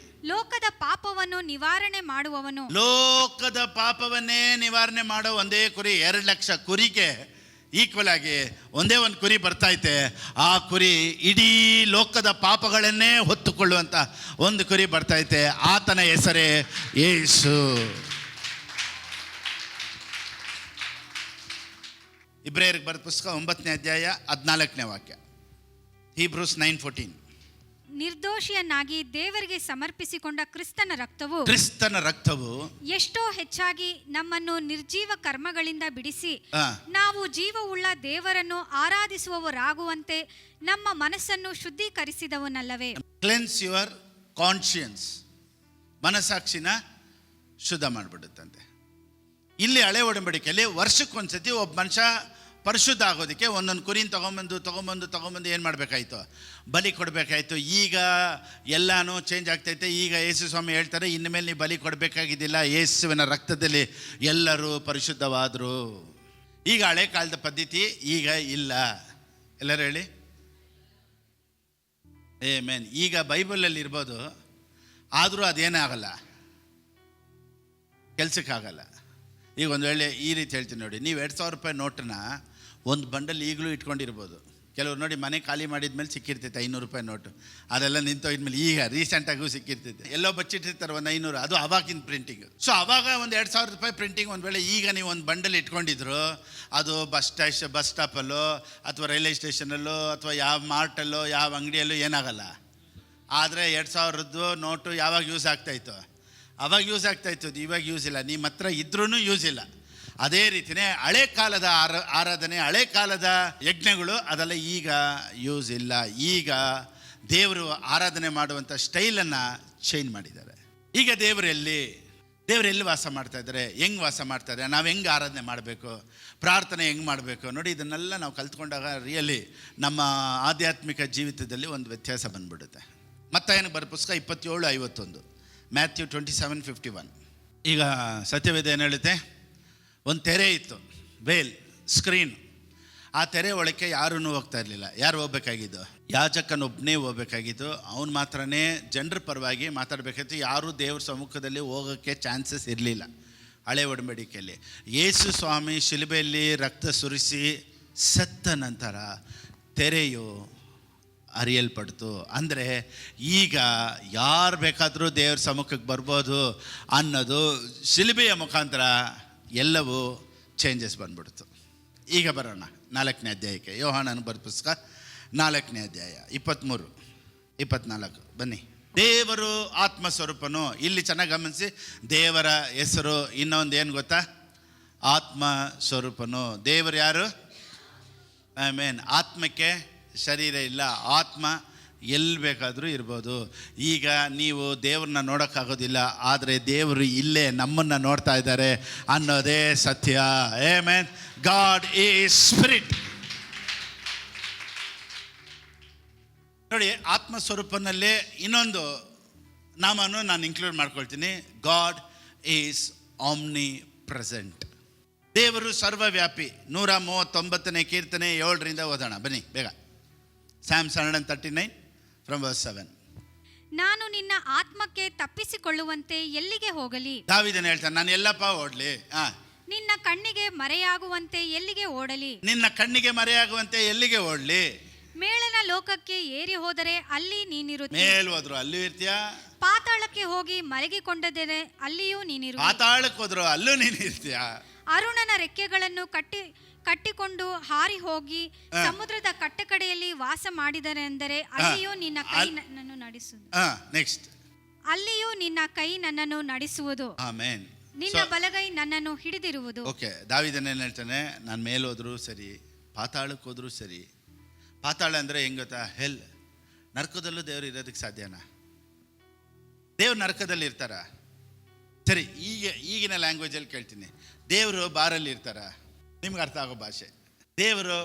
ಲೋಕದ ಪಾಪವನ್ನು ನಿವಾರಣೆ ಮಾಡುವವನು.
ಲೋಕದ ಪಾಪವನ್ನೇ ನಿವಾರಣೆ ಮಾಡೋ ಒಂದೇ ಕುರಿ. 2 ಲಕ್ಷ ಕುರಿಗೆ ಈಕ್ವಲ್ ಆಗಿ ಒಂದೇ ಒಂದು ಕುರಿ ಬರ್ತೈತೆ. ಆ ಕುರಿ ಇಡೀ ಲೋಕದ ಪಾಪಗಳನ್ನೇ ಹೊತ್ತುಕೊಳ್ಳುವಂಥ ಒಂದು ಕುರಿ ಬರ್ತೈತೆ. ಆತನ ಹೆಸರೇ ಯೇಸು. ಇಬ್ರಿಯರಿಗೆ ಬರೆದ ಪುಸ್ತಕ 9ನೇ ಅಧ್ಯಾಯ 14ನೇ ವಾಕ್ಯ. ಹೀಬ್ರೂಸ್ 9:14.
ನಿರ್ದೋಷಿಯನ್ನಾಗಿ ದೇವರಿಗೆ ಸಮರ್ಪಿಸಿಕೊಂಡ ಕ್ರಿಸ್ತನ ರಕ್ತವು ಎಷ್ಟೋ ಹೆಚ್ಚಾಗಿ ನಮ್ಮನ್ನು ನಿರ್ಜೀವ ಕರ್ಮಗಳಿಂದ ಬಿಡಿಸಿ ನಾವು ಜೀವವುಳ್ಳ ದೇವರನ್ನು ಆರಾಧಿಸುವವರಾಗುವಂತೆ ನಮ್ಮ ಮನಸ್ಸನ್ನು ಶುದ್ಧೀಕರಿಸಿದವನಲ್ಲವೇ.
Cleanse your conscience. ಮನಸ್ಸಾಕ್ಷಿನ ಶುದ್ಧ ಮಾಡಿಬಿಡುತ್ತಂತೆ. ಇಲ್ಲಿ ಹಳೆ ಒಡಂಬಡಿಕೆಯಲ್ಲಿ ವರ್ಷಕ್ಕೊಂದ್ಸತಿ ಒಬ್ಬ ಮನುಷ್ಯ ಪರಿಶುದ್ಧ ಆಗೋದಕ್ಕೆ ಒಂದೊಂದು ಕುರಿನ ತಗೊಂಬಂದು ಏನು ಮಾಡಬೇಕಾಯ್ತು? ಬಲಿ ಕೊಡಬೇಕಾಯ್ತು. ಈಗ ಎಲ್ಲನೂ ಚೇಂಜ್ ಆಗ್ತೈತೆ. ಈಗ ಯೇಸು ಸ್ವಾಮಿ ಹೇಳ್ತಾರೆ, ಇನ್ಮೇಲೆ ನೀವು ಬಲಿ ಕೊಡಬೇಕಾಗಿದ್ದಿಲ್ಲ, ಯೇಸುವಿನ ರಕ್ತದಲ್ಲಿ ಎಲ್ಲರೂ ಪರಿಶುದ್ಧವಾದರು. ಈಗ ಹಳೆ ಕಾಲದ ಪದ್ಧತಿ ಈಗ ಇಲ್ಲ. ಎಲ್ಲರೂ ಹೇಳಿ ಆಮೆನ್. ಈಗ ಬೈಬಲಲ್ಲಿ ಇರ್ಬೋದು, ಆದರೂ ಅದೇನೇ ಆಗಲ್ಲ, ಕೆಲಸಕ್ಕಾಗಲ್ಲ. ಈಗ ಒಂದು ವೇಳೆ ಈ ರೀತಿ ಹೇಳ್ತೀನಿ ನೋಡಿ, ನೀವು 2,000 ರೂಪಾಯಿ ನೋಟನ್ನ ಒಂದು ಬಂಡಲ್ ಈಗಲೂ ಇಟ್ಕೊಂಡಿರ್ಬೋದು. ಕೆಲವ್ರು ನೋಡಿ, ಮನೆ ಖಾಲಿ ಮಾಡಿದ್ಮೇಲೆ ಸಿಕ್ಕಿರ್ತೈತೆ 500 ರೂಪಾಯಿ ನೋಟು, ಅದೆಲ್ಲ ನಿಂತೋಗಿದ್ಮೇಲೆ ಈಗ ರೀಸೆಂಟಾಗೂ ಸಿಕ್ಕಿರ್ತೈತೆ. ಎಲ್ಲೋ ಬಚ್ಚಿಟ್ಟಿರ್ತಾರೆ ಒಂದು 500, ಅದು ಅವಾಗಿನ ಪ್ರಿಂಟಿಂಗ್. ಸೊ ಅವಾಗ ಒಂದು 2,000 ರೂಪಾಯಿ ಪ್ರಿಂಟಿಂಗ್. ಒಂದು ವೇಳೆ ಈಗ ನೀವು ಒಂದು ಬಂಡಲ್ ಇಟ್ಕೊಂಡಿದ್ರು, ಅದು ಬಸ್ ಸ್ಟಾಪಲ್ಲೋ ಅಥವಾ ರೈಲ್ವೆ ಸ್ಟೇಷನಲ್ಲೋ ಅಥವಾ ಯಾವ ಮಾರ್ಟಲ್ಲೋ ಯಾವ ಅಂಗಡಿಯಲ್ಲೋ ಏನಾಗಲ್ಲ. ಆದರೆ 2,000ದ್ದು ನೋಟು ಯಾವಾಗ ಯೂಸ್ ಆಗ್ತಾಯಿತ್ತು? ಅವಾಗ ಯೂಸ್ ಆಗ್ತಾಯಿತ್ತು. ಇವಾಗ ಯೂಸ್ ಇಲ್ಲ. ನಿಮ್ಮ ಹತ್ರ ಇದ್ರೂ ಯೂಸ್ ಇಲ್ಲ. ಅದೇ ರೀತಿಯೇ ಹಳೆ ಕಾಲದ ಆರಾಧನೆ, ಹಳೆ ಕಾಲದ ಯಜ್ಞಗಳು ಅದೆಲ್ಲ ಈಗ ಯೂಸ್ ಇಲ್ಲ. ಈಗ ದೇವರು ಆರಾಧನೆ ಮಾಡುವಂಥ ಸ್ಟೈಲನ್ನು ಚೇಂಜ್ ಮಾಡಿದ್ದಾರೆ. ಈಗ ದೇವರೆಲ್ಲಿ ವಾಸ ಮಾಡ್ತಾ ಇದ್ದಾರೆ, ಹೆಂಗೆ ವಾಸ ಮಾಡ್ತಾ ಇದ್ದಾರೆ, ನಾವು ಹೆಂಗೆ ಆರಾಧನೆ ಮಾಡಬೇಕು, ಪ್ರಾರ್ಥನೆ ಹೆಂಗೆ ಮಾಡಬೇಕು ನೋಡಿ, ಇದನ್ನೆಲ್ಲ ನಾವು ಕಲ್ತ್ಕೊಂಡಾಗ ರಿಯಲಿ ನಮ್ಮ ಆಧ್ಯಾತ್ಮಿಕ ಜೀವಿತದಲ್ಲಿ ಒಂದು ವ್ಯತ್ಯಾಸ ಬಂದ್ಬಿಡುತ್ತೆ. ಮತ್ತಾಯನಿಗೆ ಬರೋ ಪುಸ್ತಕ 27:51, ಮ್ಯಾಥ್ಯೂ 27:51. ಈಗ ಸತ್ಯವೇದ ಏನು ಹೇಳುತ್ತೆ? ಒಂದು ತೆರೆ ಇತ್ತು, ವೇಲ್, ಸ್ಕ್ರೀನ್. ಆ ತೆರೆ ಒಳಕ್ಕೆ ಯಾರೂ ಹೋಗ್ತಾ ಇರಲಿಲ್ಲ. ಯಾರು ಹೋಗ್ಬೇಕಾಗಿದ್ದು? ಯಾಜಕನೊಬ್ಬನೇ ಹೋಗ್ಬೇಕಾಗಿದ್ದು. ಅವನು ಮಾತ್ರನೇ ಜನರ ಪರವಾಗಿ ಮಾತಾಡಬೇಕಾಗಿತ್ತು. ಯಾರೂ ದೇವ್ರ ಸಮ್ಮುಖದಲ್ಲಿ ಹೋಗೋಕ್ಕೆ ಚಾನ್ಸಸ್ ಇರಲಿಲ್ಲ ಹಳೆ ಒಡಂಬಡಿಕೆಯಲ್ಲಿ. ಯೇಸು ಸ್ವಾಮಿ ಶಿಲುಬೆಯಲ್ಲಿ ರಕ್ತ ಸುರಿಸಿ ಸತ್ತ ನಂತರ ತೆರೆಯು ಅರಿಯಲ್ಪಡ್ತು. ಅಂದರೆ ಈಗ ಯಾರು ಬೇಕಾದರೂ ದೇವ್ರ ಸಮ್ಮುಖಕ್ಕೆ ಬರ್ಬೋದು ಅನ್ನೋದು ಶಿಲುಬೆಯ ಮುಖಾಂತರ ಎಲ್ಲವೂ ಚೇಂಜಸ್ ಬಂದ್ಬಿಡ್ತು. ಈಗ ಬರೋಣ 4ನೇ ಅಧ್ಯಾಯಕ್ಕೆ. ಯೋಹಾನನ ಬರೆದ ಪುಸ್ತಕ 4ನೇ ಅಧ್ಯಾಯ 23-24 ಬನ್ನಿ. ದೇವರು ಆತ್ಮಸ್ವರೂಪನು. ಇಲ್ಲಿ ಚೆನ್ನಾಗಿ ಗಮನಿಸಿ, ದೇವರ ಹೆಸರು ಇನ್ನೊಂದು ಏನು ಗೊತ್ತಾ? ಆತ್ಮಸ್ವರೂಪನು. ದೇವರು ಯಾರು? ಆಮೇನ್. ಆತ್ಮಕ್ಕೆ ಶರೀರ ಇಲ್ಲ, ಆತ್ಮ ಎಲ್ಲಿ ಬೇಕಾದರೂ ಇರ್ಬೋದು. ಈಗ ನೀವು ದೇವ್ರನ್ನ ನೋಡೋಕ್ಕಾಗೋದಿಲ್ಲ, ಆದರೆ ದೇವರು ಇಲ್ಲೇ ನಮ್ಮನ್ನು ನೋಡ್ತಾ ಇದ್ದಾರೆ ಅನ್ನೋದೇ ಸತ್ಯ. ಆಮೆನ್. God is spirit. ನೋಡಿ, ಆತ್ಮಸ್ವರೂಪನಲ್ಲೇ ಇನ್ನೊಂದು ನಾಮನು ನಾನು ಇನ್ಕ್ಲೂಡ್ ಮಾಡ್ಕೊಳ್ತೀನಿ. God is Omni present. ದೇವರು ಸರ್ವವ್ಯಾಪಿ. 139ನೇ ಕೀರ್ತನೆ 7ರಿಂದ ಓದೋಣ ಬನ್ನಿ ಬೇಗ. Psalms 139 from verse 7.
ನಾನು ನಿನ್ನ ಆತ್ಮಕ್ಕೆ ತಪ್ಪಿಸಿಕೊಳ್ಳುವಂತೆ ಎಲ್ಲಿಗೆ ಹೋಗಲಿ?
ದಾವೀದನು ಹೇಳ್ತಾನೆ, ನಾನು ಎಲ್ಲಪ್ಪ ಓಡ್ಲಿ?
ನಿನ್ನ ಕಣ್ಣಿಗೆ ಮರೆಯಾಗುವಂತೆ ಎಲ್ಲಿಗೆ ಓಡಲಿ?
ನಿನ್ನ ಕಣ್ಣಿಗೆ ಮರೆಯಾಗುವಂತೆ ಎಲ್ಲಿಗೆ ಓಡ್ಲಿ?
ಮೇಳನ ಲೋಕಕ್ಕೆ ಏರಿ ಹೋದರೆ ಅಲ್ಲಿ ನೀನಿರುತ್ತಿ.
ಮೇಲ್ ಹೋದ್ರು ಅಲ್ಲೂ ಇರ್ತೀಯ,
ಪಾತಾಳಕ್ಕೆ ಹೋಗಿ ಮಲಗಿಕೊಂಡದರೆ ಅಲ್ಲಿಯೂ ನೀನಿರು.
ಪಾತಾಳಕ್ಕೆ ಹೋದ್ರು ಅಲ್ಲೂ ನೀನು ಇರ್ತೀಯ.
ಅರುಣನ ರೆಕ್ಕೆಗಳನ್ನು ಕಟ್ಟಿಕೊಂಡು ಹಾರಿ ಹೋಗಿ ಸಮುದ್ರದ ಕಟ್ಟಕಡೆಯಲ್ಲಿ ವಾಸ ಮಾಡಿದರೆ ಅಂದರೆ ಅಲ್ಲಿಯೂ ನಿನ್ನ ಕೈ ನನ್ನನ್ನು ನಡೆಸುವುದು.
ನೆಕ್ಸ್ಟ್,
ಅಲ್ಲಿಯೂ ನಿನ್ನ ಕೈ ನನ್ನನ್ನು ನಡೆಸುವುದು.
ಆಮೆನ್.
ನಿನ್ನ ಬಲಗೈ ನನ್ನನ್ನು ಹಿಡಿದಿರುವುದು.
ಓಕೆ, ದಾವೀದನು ಏನು ಹೇಳ್ತಾನೆ? ನಾನು ಮೇಲೋದ್ರು ಸರಿ, ಪಾತಾಳಕ್ಕೆ ಹೋದ್ರು ಸರಿ. ಪಾತಾಳ ಅಂದರೆ ಹೆಂಗ್ ಗೊತ್ತಾ? ಹೆಲ್. ನರಕದಲ್ಲೂ ದೇವ್ರು ಇರೋದಕ್ಕೆ ಸಾಧ್ಯನಾ? ದೇವ್ರು ನರಕದಲ್ಲಿ ಇರ್ತಾರ? ಸರಿ, ಈಗಿನ ಲ್ಯಾಂಗ್ವೇಜಲ್ಲಿ ಕೇಳ್ತೀನಿ, ದೇವರು ಬಾರಲ್ಲಿ ಇರ್ತಾರ? ನಿಮ್ಗೆ ಅರ್ಥ ಆಗೋ ಭಾಷೆ. ದೇವರು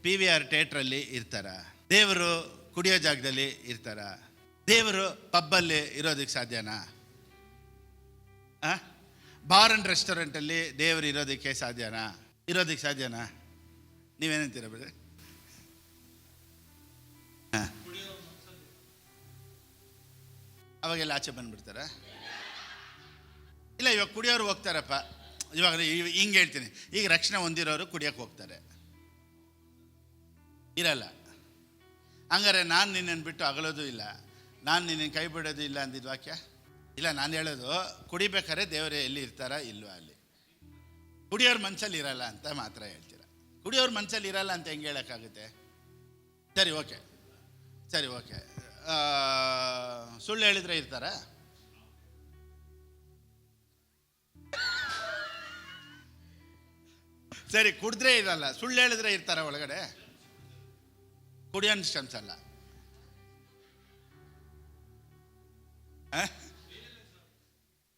PVR ಥಿಯೇಟ್ರಲ್ಲಿ ಇರ್ತಾರ? ದೇವರು ಕುಡಿಯೋ ಜಾಗದಲ್ಲಿ ಇರ್ತಾರ? ದೇವರು ಪಬ್ಬಲ್ಲಿ ಇರೋದಕ್ಕೆ ಸಾಧ್ಯನಾ? ಬಾರ್ ಅಂಡ್ ರೆಸ್ಟೋರೆಂಟಲ್ಲಿ ದೇವರು ಇರೋದಕ್ಕೆ ಸಾಧ್ಯನಾ? ನೀವೇನಂತೀರ ಬಿಡ್ರಿ? ಅವಾಗೆಲ್ಲ ಆಚೆ ಬಂದ್ಬಿಡ್ತಾರ? ಇಲ್ಲ, ಇವಾಗ ಕುಡಿಯೋರು ಹೋಗ್ತಾರಪ್ಪ. ಇವಾಗ ಹಿಂಗೆ ಹೇಳ್ತೀನಿ, ಈಗ ರಕ್ಷಣೆ ಹೊಂದಿರೋರು ಕುಡಿಯೋಕೆ ಹೋಗ್ತಾರೆ, ಇರಲ್ಲ. ಹಂಗಾರೆ ನಾನು ನಿನ್ನನ್ನು ಬಿಟ್ಟು ಅಗಲೋದು ಇಲ್ಲ, ನಾನು ನಿನ್ನನ್ನು ಕೈ ಬಿಡೋದು ಇಲ್ಲ ಅಂದಿದ್ದು ವಾಕ್ಯ ಇಲ್ಲ. ನಾನು ಹೇಳೋದು, ಕುಡಿಬೇಕಾದ್ರೆ ದೇವರೇ ಎಲ್ಲಿ ಇರ್ತಾರ ಇಲ್ವಾ ಅಲ್ಲಿ. ಕುಡಿಯೋರು ಮನಸ್ಸಲ್ಲಿ ಇರಲ್ಲ ಅಂತ ಮಾತ್ರ ಹೇಳ್ತೀರ. ಕುಡಿಯೋರು ಮನಸ್ಸಲ್ಲಿ ಇರಲ್ಲ ಅಂತ ಹೆಂಗೆ ಹೇಳೋಕ್ಕಾಗುತ್ತೆ? ಸರಿ ಓಕೆ, ಸುಳ್ಳು ಹೇಳಿದ್ರೆ ಇರ್ತಾರ? ಸರಿ, ಕುಡಿದ್ರೆ ಇರಲ್ಲ, ಸುಳ್ಳು ಹೇಳಿದ್ರೆ ಇರ್ತಾರ ಒಳಗಡೆ? ಕುಡಿಯೋ ಅನ್ಸಲ್ಲ.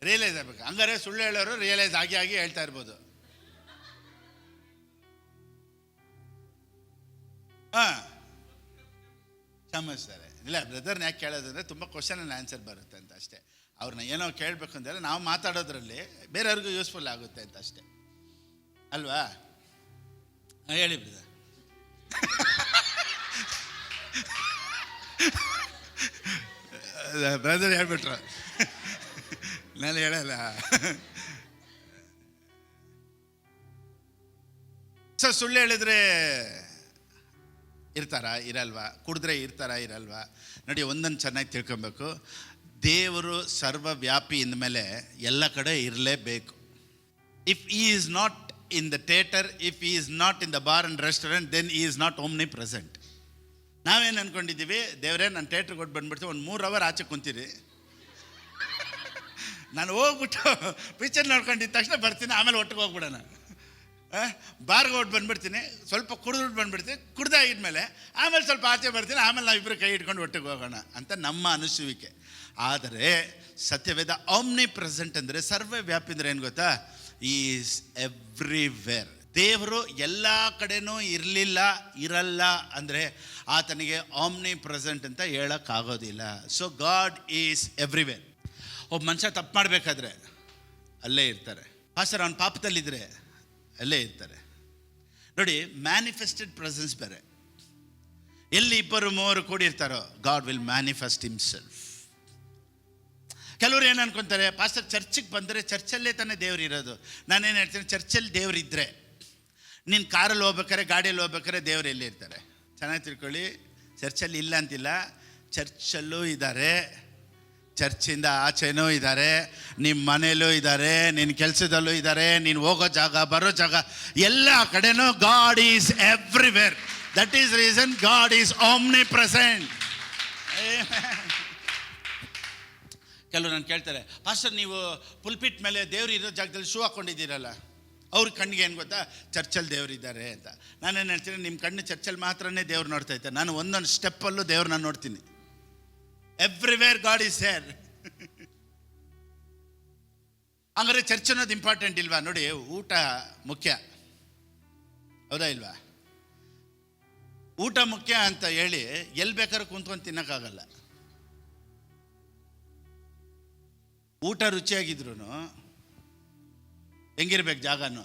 ರಿಯಲೈಸ್ ಆಗ್ಬೇಕು. ಹಂಗಾರೆ ಸುಳ್ಳು ಹೇಳೋರು ರಿಯಲೈಸ್ ಆಗಿ ಹೇಳ್ತಾ ಇರ್ಬೋದು. ಸಮಸ್ತಾರೆ. ಇಲ್ಲ, ಬ್ರದರ್ನ ಯಾಕೆ ಕೇಳೋದಂದ್ರೆ ತುಂಬ ಕ್ವಶನ್ ಆ್ಯಂಡ್ ಆನ್ಸರ್ ಬರುತ್ತೆ ಅಂತ ಅಷ್ಟೇ. ಅವ್ರನ್ನ ಏನೋ ಕೇಳಬೇಕು ಅಂದರೆ ನಾವು ಮಾತಾಡೋದ್ರಲ್ಲಿ ಬೇರೆಯವ್ರಿಗೂ ಯೂಸ್ಫುಲ್ ಆಗುತ್ತೆ ಅಂತ ಅಷ್ಟೇ ಅಲ್ವಾ? ಹೇಳಿ ಬ್ರದರ್. ಬ್ರದರ್ ಹೇಳ್ಬಿಟ್ರು, ನಾನು ಹೇಳಲ್ಲ. ಸೊ ಸುಳ್ಳು ಹೇಳಿದ್ರೆ ಇರ್ತಾರಾ ಇರಲ್ವಾ? ಕುಡಿದ್ರೆ ಇರಲ್ವಾ? ನೋಡಿ, ಒಂದನ್ನು ಚೆನ್ನಾಗಿ ತಿಳ್ಕೊಬೇಕು. ದೇವರು ಸರ್ವವ್ಯಾಪಿ ಇಂದಮೇಲೆ ಎಲ್ಲ ಕಡೆ ಇರಲೇಬೇಕು. If he is not in the theatre, if he is not in the bar and restaurant, then he is not omnipresent. ನಾವೇನು ಅಂದ್ಕೊಂಡಿದ್ದೀವಿ? ದೇವರೇ, ನಾನು ಥಿಯೇಟ್ರಿಗೆ ಕೊಟ್ಟು ಬಂದ್ಬಿಡ್ತೀವಿ, ಒಂದು 3 ಅವರ್ ಆಚೆ ಕುಂತೀರಿ, ನಾನು ಹೋಗ್ಬಿಟ್ಟು ಪಿಕ್ಚರ್ ನೋಡ್ಕೊಂಡಿದ್ದ ತಕ್ಷಣ ಬರ್ತೀನಿ, ಆಮೇಲೆ ಒಟ್ಟಿಗೆ ಹೋಗ್ಬಿಡೋಣ. ಬಾರ್ಗೆ ಹೊಟ್ಟು ಬಂದುಬಿಡ್ತೀನಿ, ಸ್ವಲ್ಪ ಕುಡಿದ್ಬಿಟ್ಟು ಬಂದುಬಿಡ್ತೀನಿ, ಕುಡ್ದಾಗಿದ್ಮೇಲೆ ಆಮೇಲೆ ಸ್ವಲ್ಪ ಆಚೆ ಬರ್ತೀನಿ, ಆಮೇಲೆ ನಾವಿಬ್ಬರು ಕೈ ಇಟ್ಕೊಂಡು ಒಟ್ಟಿಗೆ ಹೋಗೋಣ ಅಂತ ನಮ್ಮ ಅನಿಸುವಿಕೆ. ಆದರೆ ಸತ್ಯವೇದ ಆಮ್ನಿ ಪ್ರೆಸೆಂಟ್ ಅಂದರೆ ಸರ್ವವ್ಯಾಪಿ ಅಂದರೆ ಏನು ಗೊತ್ತಾ? Is everywhere. ದೇವರು ಎಲ್ಲ ಕಡೆನೂ ಇರಲ್ಲ ಅಂದರೆ ಆತನಿಗೆ ಆಮ್ನಿ ಪ್ರೆಸೆಂಟ್ ಅಂತ ಹೇಳೋಕ್ಕಾಗೋದಿಲ್ಲ. So God is everywhere. ಒಬ್ಬ ಮನುಷ್ಯ ತಪ್ಪು ಮಾಡಬೇಕಾದ್ರೆ ಅಲ್ಲೇ ಇರ್ತಾರೆ. ಪಾಸ್ಟರ್ ಅವನ ಪಾಪದಲ್ಲಿದ್ದರೆ ಅಲ್ಲೇ ಇರ್ತಾರೆ. ನೋಡಿ, ಮ್ಯಾನಿಫೆಸ್ಟೆಡ್ ಪ್ರೆಸೆನ್ಸ್ ಬೇರೆ. ಎಲ್ಲಿ 2-3 ಕೂಡಿರ್ತಾರೋ ಗಾಡ್ ವಿಲ್ ಮ್ಯಾನಿಫೆಸ್ಟ್ ಹಿಮ್ಸೆಲ್ಫ್. ಕೆಲವರು ಏನು ಅನ್ಕೊತಾರೆ, ಪಾಸ್ಟರ್ ಚರ್ಚಿಗೆ ಬಂದರೆ ಚರ್ಚಲ್ಲೇ ತಾನೇ ದೇವ್ರು ಇರೋದು. ನಾನೇನು ಹೇಳ್ತೀನಿ, ಚರ್ಚಲ್ಲಿ ದೇವ್ರು ಇದ್ದರೆ ನೀನು ಕಾರಲ್ಲಿ ಹೋಗ್ಬೇಕಾರೆ, ಗಾಡಿಯಲ್ಲಿ ಹೋಗ್ಬೇಕಾರೆ ದೇವ್ರು ಎಲ್ಲಿ ಇರ್ತಾರೆ? ಚೆನ್ನಾಗಿ ತಿಳ್ಕೊಳ್ಳಿ, ಚರ್ಚಲ್ಲಿ ಇಲ್ಲ ಅಂತಿಲ್ಲ, ಚರ್ಚಲ್ಲೂ ಇದ್ದಾರೆ, ಚರ್ಚಿಂದ ಆಚೆನೂ ಇದ್ದಾರೆ, ನಿಮ್ಮ ಮನೇಲೂ ಇದ್ದಾರೆ, ನಿನ್ನ ಕೆಲಸದಲ್ಲೂ ಇದ್ದಾರೆ, ನೀನು ಹೋಗೋ ಜಾಗ ಬರೋ ಜಾಗ ಎಲ್ಲ ಕಡೆನೂ god is everywhere. That is reason god is Omni present. ಕೆಲವರು ನಾನು ಕೇಳ್ತಾರೆ, ಪಾಸ್ಟರ್ ನೀವು ಪುಲ್ಪಿಟ್ ಮೇಲೆ ದೇವ್ರು ಇರೋ ಜಾಗದಲ್ಲಿ ಶೂ ಹಾಕ್ಕೊಂಡಿದ್ದೀರಲ್ಲ, ಅವ್ರ ಕಣ್ಣಿಗೆ ಏನು ಗೊತ್ತಾ? ಚರ್ಚಲ್ಲಿ ದೇವರಿದ್ದಾರೆ ಅಂತ. ನಾನೇನು ಹೇಳ್ತೀನಿ, ನಿಮ್ಮ ಕಣ್ಣು ಚರ್ಚಲ್ಲಿ ಮಾತ್ರನೇ ದೇವ್ರು ನೋಡ್ತೈತೆ, ನಾನು ಒಂದೊಂದು ಸ್ಟೆಪ್ಪಲ್ಲೂ ದೇವ್ರನ್ನ ನೋಡ್ತೀನಿ. Everywhere God is there. ಹಂಗಾರೆ ಚರ್ಚ್ ಅನ್ನೋದು ಇಂಪಾರ್ಟೆಂಟ್ ಇಲ್ವಾ? ನೋಡಿ, ಊಟ ಮುಖ್ಯ, ಹೌದಾ ಇಲ್ವಾ? ಊಟ ಮುಖ್ಯ ಅಂತ ಹೇಳಿ ಎಲ್ಲಿ ಬೇಕಾದ್ರೂ ಕುಂತ್ಕೊಂಡು ತಿನ್ನೋಕ್ಕಾಗಲ್ಲ. ಊಟ ರುಚಿಯಾಗಿದ್ರು ಹೆಂಗಿರ್ಬೇಕು, ಜಾಗನೂ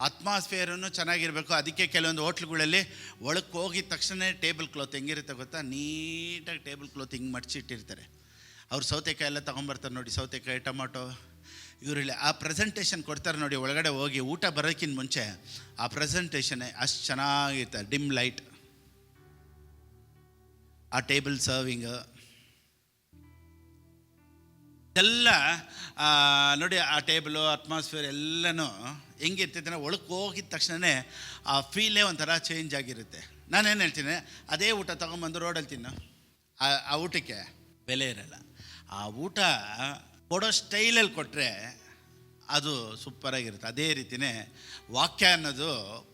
ಅಟ್ಮಾಸ್ಫಿಯರನ್ನು ಚೆನ್ನಾಗಿರಬೇಕು. ಅದಕ್ಕೆ ಕೆಲವೊಂದು ಹೋಟ್ಲುಗಳಲ್ಲಿ ಒಳಗೆ ಹೋಗಿದ ತಕ್ಷಣ ಟೇಬಲ್ ಕ್ಲಾತ್ ಹೆಂಗಿರುತ್ತೆ ಗೊತ್ತಾ, ನೀಟಾಗಿ ಟೇಬಲ್ ಕ್ಲಾತ್ ಹಿಂಗೆ ಮಡಚಿಟ್ಟಿರ್ತಾರೆ. ಅವ್ರು ಸೌತೆಕಾಯಿ ಎಲ್ಲ ತೊಗೊಂಬರ್ತಾರೆ ನೋಡಿ, ಸೌತೆಕಾಯಿ, ಟೊಮಾಟೊ, ಇವರಲ್ಲಿ ಆ ಪ್ರೆಸೆಂಟೇಷನ್ ಕೊಡ್ತಾರೆ ನೋಡಿ. ಒಳಗಡೆ ಹೋಗಿ ಊಟ ಬರೋಕ್ಕಿಂತ ಮುಂಚೆ ಆ ಪ್ರೆಸೆಂಟೇಷನ್ನೇ ಅಷ್ಟು ಚೆನ್ನಾಗಿರ್ತಾರೆ. ಡಿಮ್ ಲೈಟ್, ಆ ಟೇಬಲ್ ಸರ್ವಿಂಗ್ ಎಲ್ಲ ನೋಡಿ, ಆ ಟೇಬಲು ಅಟ್ಮಾಸ್ಫಿಯರ್ ಎಲ್ಲನೂ ಹೆಂಗಿರ್ತೈತೆ, ಒಳಗೆ ಹೋಗಿದ ತಕ್ಷಣವೇ ಆ ಫೀಲೇ ಒಂಥರ ಚೇಂಜ್ ಆಗಿರುತ್ತೆ. ನಾನೇನು ಹೇಳ್ತೀನಿ, ಅದೇ ಊಟ ತೊಗೊಂಬಂದು ರೋಡಲ್ಲಿ ತಿನ್ನು, ಆ ಊಟಕ್ಕೆ ಬೆಲೆ ಇರಲ್ಲ. ಆ ಊಟ ಕೊಡೋ ಸ್ಟೈಲಲ್ಲಿ ಕೊಟ್ಟರೆ ಅದು ಸೂಪರಾಗಿರುತ್ತೆ. ಅದೇ ರೀತಿಯೇ ವಾಕ್ಯ ಅನ್ನೋದು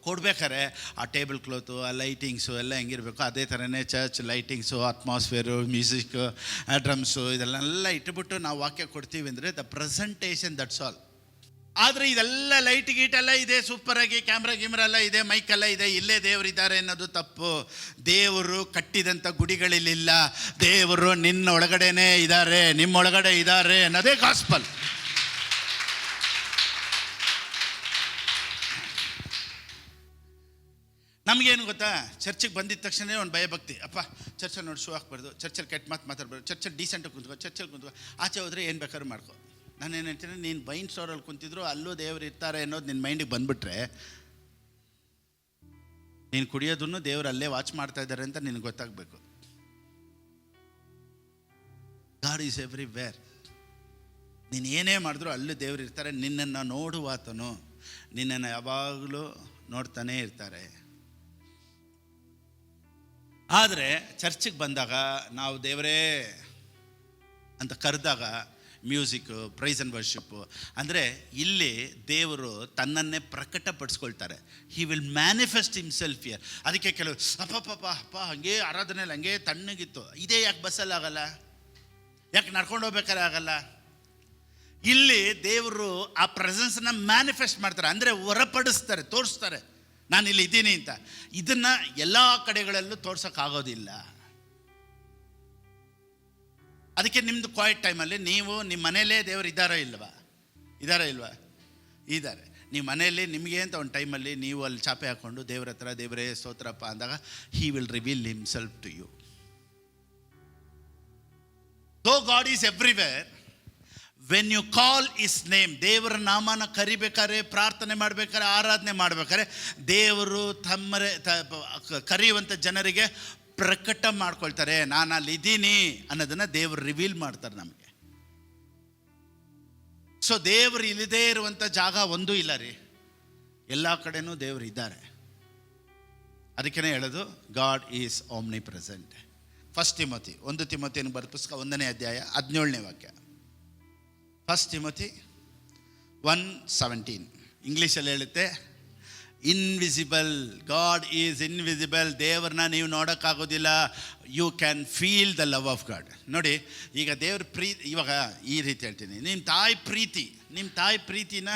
ಕೊಡ್ಬೇಕಾದ್ರೆ ಆ ಟೇಬಲ್ ಕ್ಲಾತು, ಆ ಲೈಟಿಂಗ್ಸು ಎಲ್ಲ ಹೆಂಗಿರಬೇಕು ಅದೇ ಥರನೇ church lightings, atmosphere, music, drums ಇದೆಲ್ಲ ಇಟ್ಬಿಟ್ಟು ನಾವು ವಾಕ್ಯ ಕೊಡ್ತೀವಿ ಅಂದರೆ ದ ಪ್ರೆಸೆಂಟೇಷನ್, ದಟ್ಸ್ ಆಲ್. ಆದರೆ ಇದೆಲ್ಲ ಲೈಟ್ ಗೀಟೆಲ್ಲ ಇದೆ, ಸೂಪರಾಗಿ ಕ್ಯಾಮ್ರಾ ಗಿಮ್ರಾ ಎಲ್ಲ ಇದೆ, ಮೈಕೆಲ್ಲ ಇದೆ, ಇಲ್ಲೇ ದೇವರಿದ್ದಾರೆ ಅನ್ನೋದು ತಪ್ಪು. ದೇವರು ಕಟ್ಟಿದಂಥ ಗುಡಿಗಳಲ್ಲಿಲ್ಲ, ದೇವರು ನಿನ್ನ ಒಳಗಡೆನೇ ಇದ್ದಾರೆ, ನಿಮ್ಮೊಳಗಡೆ ಇದ್ದಾರೆ ಅನ್ನೋದೇ ಗಾಸ್ಪಲ್. ನಮಗೇನು ಗೊತ್ತಾ, ಚರ್ಚಿಗೆ ಬಂದಿದ್ದ ತಕ್ಷಣ ಒಂದು ಭಯಭಕ್ತಿ. ಅಪ್ಪ ಚರ್ಚಲ್ಲಿ ನೋಡಿ ಶೂ ಹಾಕ್ಬಾರ್ದು, ಚರ್ಚಲ್ಲಿ ಕೆಟ್ಟ ಮಾತಾಡ್ಬಾರ್ದು, ಚರ್ಚಲ್ಲಿ ಡೀಸೆಂಟಾಗಿ ಕುಂತ್ಕೋ, ಚರ್ಚಲ್ಲಿ ಕುಂತ್ಕೋ, ಆಚೆ ಹೋದರೆ ಏನು ಬೇಕಾದ್ರೂ ಮಾಡ್ಕೊ. ನಾನೇನು ಹೇಳ್ತೀನಿ, ನೀನು ಬೈನ್ ಸ್ಟೋರಲ್ಲಿ ಕುಂತಿದ್ರು ಅಲ್ಲೂ ದೇವರು ಇರ್ತಾರೆ ಅನ್ನೋದು ನಿನ್ನ ಮೈಂಡಿಗೆ ಬಂದುಬಿಟ್ರೆ, ನೀನು ಕುಡಿಯೋದನ್ನು ದೇವರು ಅಲ್ಲೇ ವಾಚ್ ಮಾಡ್ತಾ ಇದ್ದಾರೆ ಅಂತ ನಿನಗೆ ಗೊತ್ತಾಗಬೇಕು. God is everywhere. ನೀನು ಏನೇ ಮಾಡಿದ್ರು ಅಲ್ಲೂ ದೇವರು ಇರ್ತಾರೆ. ನಿನ್ನನ್ನು ನೋಡುವಾತನು ನಿನ್ನನ್ನು ಯಾವಾಗಲೂ ನೋಡ್ತಾನೇ ಇರ್ತಾರೆ. ಆದರೆ ಚರ್ಚಿಗೆ ಬಂದಾಗ ನಾವು ದೇವರೇ ಅಂತ ಕರೆದಾಗ ಮ್ಯೂಸಿಕ್ಕು, ಪ್ರೈಸ್ ಆ್ಯಂಡ್ ವರ್ಷಿಪ್ಪು ಅಂದರೆ ಇಲ್ಲಿ ದೇವರು ತನ್ನನ್ನೇ ಪ್ರಕಟಪಡಿಸ್ಕೊಳ್ತಾರೆ. He will manifest himself here. ಅದಕ್ಕೆ ಕೆಲವು ಅಪ್ಪ ಹಾಗೆ ಆರಾಧನೆಯಲ್ಲಿ ಹಂಗೆ ತಣ್ಣಗಿತ್ತು, ಇದೇ ಯಾಕೆ ಬಸ್ಸಲ್ಲಿ ಆಗಲ್ಲ, ಯಾಕೆ ನಡ್ಕೊಂಡು ಹೋಗ್ಬೇಕಾದ್ರೆ ಆಗಲ್ಲ? ಇಲ್ಲಿ ದೇವರು ಆ ಪ್ರೆಸೆನ್ಸನ್ನ ಮ್ಯಾನಿಫೆಸ್ಟ್ ಮಾಡ್ತಾರೆ, ಅಂದರೆ ಹೊರಪಡಿಸ್ತಾರೆ, ತೋರಿಸ್ತಾರೆ ನಾನು ಇಲ್ಲಿ ಇದ್ದೀನಿ ಅಂತ. ಇದನ್ನು ಎಲ್ಲ ಕಡೆಗಳಲ್ಲೂ ತೋರ್ಸೋಕ್ಕಾಗೋದಿಲ್ಲ. ಅದಕ್ಕೆ ನಿಮ್ಮದು ಕ್ವಾಯಿಟ್ ಟೈಮಲ್ಲಿ ನೀವು ನಿಮ್ಮ ಮನೇಲೇ ದೇವರು ಇದ್ದಾರಾ ಇಲ್ವಾ? ಇದ್ದಾರೆ. ನೀವು ಮನೆಯಲ್ಲಿ ನಿಮಗೆ ಅಂತ ಒಂದು ಟೈಮಲ್ಲಿ ನೀವು ಅಲ್ಲಿ ಚಾಪೆ ಹಾಕ್ಕೊಂಡು ದೇವ್ರ ಹತ್ರ ದೇವರೇ ಸ್ತೋತ್ರಪ್ಪ ಅಂದಾಗ he will reveal himself to you. Though God is everywhere, when you call his name, ದೇವರ ನಾಮನ ಕರಿಬೇಕಾದ್ರೆ, ಪ್ರಾರ್ಥನೆ ಮಾಡಬೇಕಾದ್ರೆ, ಆರಾಧನೆ ಮಾಡಬೇಕಾದ್ರೆ ದೇವರು ಕರೆಯುವಂಥ ಜನರಿಗೆ ಪ್ರಕಟ ಮಾಡ್ಕೊಳ್ತಾರೆ. ನಾನು ಅಲ್ಲಿ ಇದ್ದೀನಿ ಅನ್ನೋದನ್ನು ದೇವರು ರಿವೀಲ್ ಮಾಡ್ತಾರೆ ನಮಗೆ. ಸೊ ದೇವರು ಇಲ್ಲದೇ ಇರುವಂಥ ಜಾಗ ಒಂದೂ ಇಲ್ಲ ರೀ, ಎಲ್ಲ ಕಡೆನೂ ದೇವರು ಇದ್ದಾರೆ. ಅದಕ್ಕೇ ಹೇಳೋದು ಗಾಡ್ ಈಸ್ ಆಮ್ನಿ ಪ್ರೆಸೆಂಟ್. 1 ತಿಮೋತಿಯನ್ನು ಬರೆದ ಪುಸ್ತಕ 1ನೇ ಅಧ್ಯಾಯ 17ನೇ ವಾಕ್ಯ. 1 ತಿಮೋತಿ 1:17 ಇಂಗ್ಲೀಷಲ್ಲಿ ಹೇಳುತ್ತೆ, ಇನ್ವಿಸಿಬಲ್, ಗಾಡ್ ಈಸ್ ಇನ್ವಿಸಿಬಲ್. ದೇವ್ರನ್ನ ನೀವು ನೋಡೋಕ್ಕಾಗೋದಿಲ್ಲ, you can feel the love of God. ನೋಡಿ, ಈಗ ದೇವ್ರ ಪ್ರೀತಿ, ಇವಾಗ ಈ ರೀತಿ ಹೇಳ್ತೀನಿ, ನಿಮ್ಮ ತಾಯಿ ಪ್ರೀತಿನ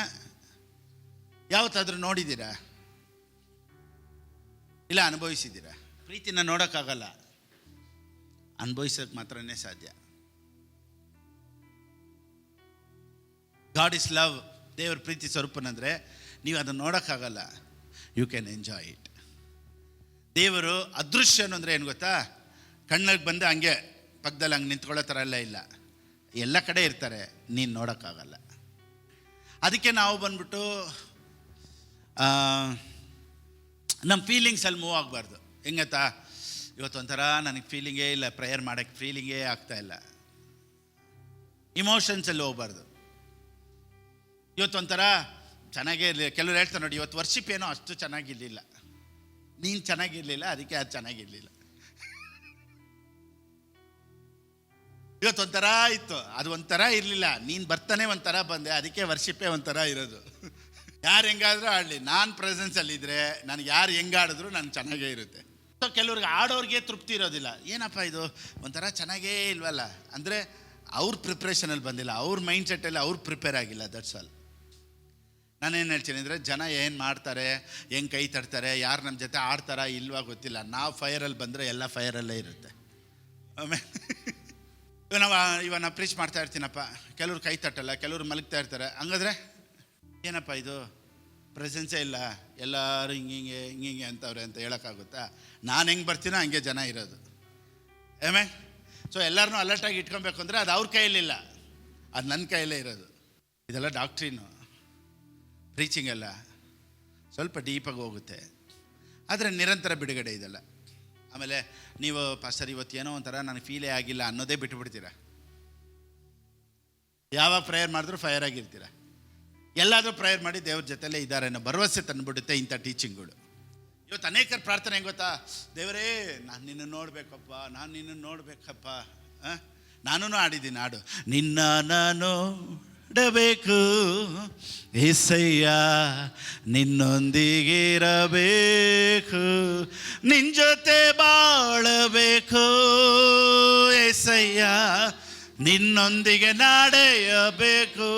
ಯಾವತ್ತಾದ್ರೂ ನೋಡಿದ್ದೀರಾ? ಇಲ್ಲ ಅನುಭವಿಸಿದ್ದೀರಾ? ಪ್ರೀತಿನ ನೋಡೋಕ್ಕಾಗಲ್ಲ, ಅನುಭವಿಸೋಕ್ಕೆ ಮಾತ್ರನೇ ಸಾಧ್ಯ. God is love. ದೇವ್ರ ಪ್ರೀತಿ ಸ್ವರೂಪನಂದರೆ ನೀವು ಅದನ್ನು ನೋಡೋಕ್ಕಾಗಲ್ಲ, ಯು ಕ್ಯಾನ್ ಎಂಜಾಯ್ ಇಟ್. ದೇವರು ಅದೃಶ್ಯನು ಅಂದರೆ ಏನು ಗೊತ್ತಾ, ಕಣ್ಣಿಗೆ ಬಂದು ಹಂಗೆ ಪಕ್ಕದಲ್ಲಿ ಹಂಗೆ ನಿಂತ್ಕೊಳ್ಳೋ ಥರ ಇಲ್ಲ, ಎಲ್ಲ ಕಡೆ ಇರ್ತಾರೆ, ನೀನು ನೋಡೋಕ್ಕಾಗಲ್ಲ. ಅದಕ್ಕೆ ನಾವು ಬಂದ್ಬಿಟ್ಟು ನಮ್ಮ ಫೀಲಿಂಗ್ಸಲ್ಲಿ ಮೂವ್ ಆಗಬಾರ್ದು. ಹೆಂಗತ್ತಾ, ಇವತ್ತೊಂಥರ ನನಗೆ ಫೀಲಿಂಗೇ ಇಲ್ಲ, ಪ್ರೇಯರ್ ಮಾಡೋಕ್ಕೆ ಫೀಲಿಂಗೇ ಆಗ್ತಾಯಿಲ್ಲ, ಇಮೋಷನ್ಸಲ್ಲಿ ಹೋಗ್ಬಾರ್ದು. ಇವತ್ತೊಂಥರ ಚೆನ್ನಾಗೇ ಇರಲಿಲ್ಲ. ಕೆಲವ್ರು ಹೇಳ್ತಾರೆ ನೋಡಿ, ಇವತ್ತು ವರ್ಷಿಪ್ ಏನೋ ಅಷ್ಟು ಚೆನ್ನಾಗಿರಲಿಲ್ಲ, ನೀನು ಚೆನ್ನಾಗಿರಲಿಲ್ಲ, ಅದಕ್ಕೆ ಅದು ಚೆನ್ನಾಗಿರಲಿಲ್ಲ. ಇವತ್ತೊಂಥರ ಇತ್ತು, ಅದು ಒಂಥರ ಇರಲಿಲ್ಲ, ನೀನು ಬರ್ತಾನೆ ಒಂಥರ ಬಂದೆ, ಅದಕ್ಕೆ ವರ್ಷಿಪ್ಪೇ ಒಂಥರ ಇರೋದು. ಯಾರು ಹೆಂಗಾದರೂ ಆಡಲಿ, ನಾನು ಪ್ರೆಸೆನ್ಸಲ್ಲಿದ್ದರೆ ನನಗೆ ಯಾರು ಹೆಂಗಾಡಿದ್ರು ನನಗೆ ಚೆನ್ನಾಗೇ ಇರುತ್ತೆ. ಸೊ ಕೆಲವ್ರಿಗೆ ಆಡೋರಿಗೆ ತೃಪ್ತಿ ಇರೋದಿಲ್ಲ, ಏನಪ್ಪ ಇದು ಒಂಥರ ಚೆನ್ನಾಗೇ ಇಲ್ವಲ್ಲ, ಅಂದರೆ ಅವ್ರ ಪ್ರಿಪ್ರೇಷನಲ್ಲಿ ಬಂದಿಲ್ಲ, ಅವ್ರ ಮೈಂಡ್ ಸೆಟ್ಟಲ್ಲಿ ಅವ್ರು ಪ್ರಿಪೇರ್ ಆಗಿಲ್ಲ, ದಟ್ಸ್ ಆಲ್. ನಾನೇನು ಹೇಳ್ತೀನಿ ಅಂದರೆ, ಜನ ಏನು ಮಾಡ್ತಾರೆ, ಹೆಂಗೆ ಕೈ ತಡ್ತಾರೆ, ಯಾರು ನಮ್ಮ ಜೊತೆ ಆಡ್ತಾರ ಇಲ್ವಾ ಗೊತ್ತಿಲ್ಲ. ನಾವು ಫೈರಲ್ಲಿ ಬಂದರೆ ಎಲ್ಲ ಫೈರಲ್ಲೇ ಇರುತ್ತೆ. ಆಮೇಲೆ ಇವಾಗ ನಾವು ಪ್ರೀಚ್ ಮಾಡ್ತಾ ಇರ್ತೀನಪ್ಪ, ಕೆಲವ್ರು ಕೈ ತಟ್ಟಲ್ಲ, ಕೆಲವ್ರು ಮಲಗ್ತಾ ಇರ್ತಾರೆ. ಹಂಗಾದ್ರೆ ಏನಪ್ಪ ಇದು ಪ್ರೆಸೆನ್ಸೇ ಇಲ್ಲ, ಎಲ್ಲರೂ ಹಿಂಗೆ ಅಂತವ್ರೆ ಅಂತ ಹೇಳೋಕ್ಕಾಗುತ್ತಾ? ನಾನು ಹೆಂಗೆ ಬರ್ತೀನೋ ಹಂಗೆ ಜನ ಇರೋದು. ಆಮೇಲೆ ಸೊ ಎಲ್ಲರನ್ನೂ ಅಲರ್ಟಾಗಿ ಇಟ್ಕೊಬೇಕು ಅಂದರೆ ಅದು ಅವ್ರ ಕೈಯಲ್ಲಿಲ್ಲ, ಅದು ನನ್ನ ಕೈಯಲ್ಲೇ ಇರೋದು. ಇದೆಲ್ಲ ಡಾಕ್ಟ್ರಿನು, ಪ್ರೀಚಿಂಗ್ ಎಲ್ಲ ಸ್ವಲ್ಪ ಡೀಪಾಗಿ ಹೋಗುತ್ತೆ, ಆದರೆ ನಿರಂತರ ಬಿಡುಗಡೆ ಇದೆಲ್ಲ. ಆಮೇಲೆ ನೀವು ಪಾಸ್ಟರ್ ಇವತ್ತು ಏನೋ ಒಂಥರ ನನಗೆ ಫೀಲೇ ಆಗಿಲ್ಲ ಅನ್ನೋದೇ ಬಿಟ್ಟುಬಿಡ್ತೀರ. ಯಾವಾಗ ಪ್ರೇಯರ್ ಮಾಡಿದ್ರೂ ಫೈರ್ ಆಗಿರ್ತೀರ. ಎಲ್ಲಾದರೂ ಪ್ರೇಯರ್ ಮಾಡಿ ದೇವ್ರ ಜೊತೆಲೇ ಇದ್ದಾರೆ ಅನ್ನೋ ಭರವಸೆ ತಂದುಬಿಡುತ್ತೆ ಇಂಥ ಟೀಚಿಂಗ್ಗಳು. ಇವತ್ತು ಅನೇಕರ ಪ್ರಾರ್ಥನೆ ಹೆಂಗೆ ಗೊತ್ತಾ? ದೇವರೇ ನಾನು ನಿನ್ನ ನೋಡಬೇಕಪ್ಪ, ನಾನು ನಿನ್ನ ನೋಡಬೇಕಪ್ಪ. ನಾನೂ ಆಡಿದ್ದೀನಿ ಹಾಡು, ನಿನ್ನ ನಾನು ನೋಡಬೇಕು ಏಸಯ್ಯ, ನಿನ್ನೊಂದಿಗಿರಬೇಕು, ನಿನ್ನ ಜೊತೆ ಬಾಳಬೇಕು ಏಸಯ್ಯ, ನಿನ್ನೊಂದಿಗೆ ನಡೆಯಬೇಕು.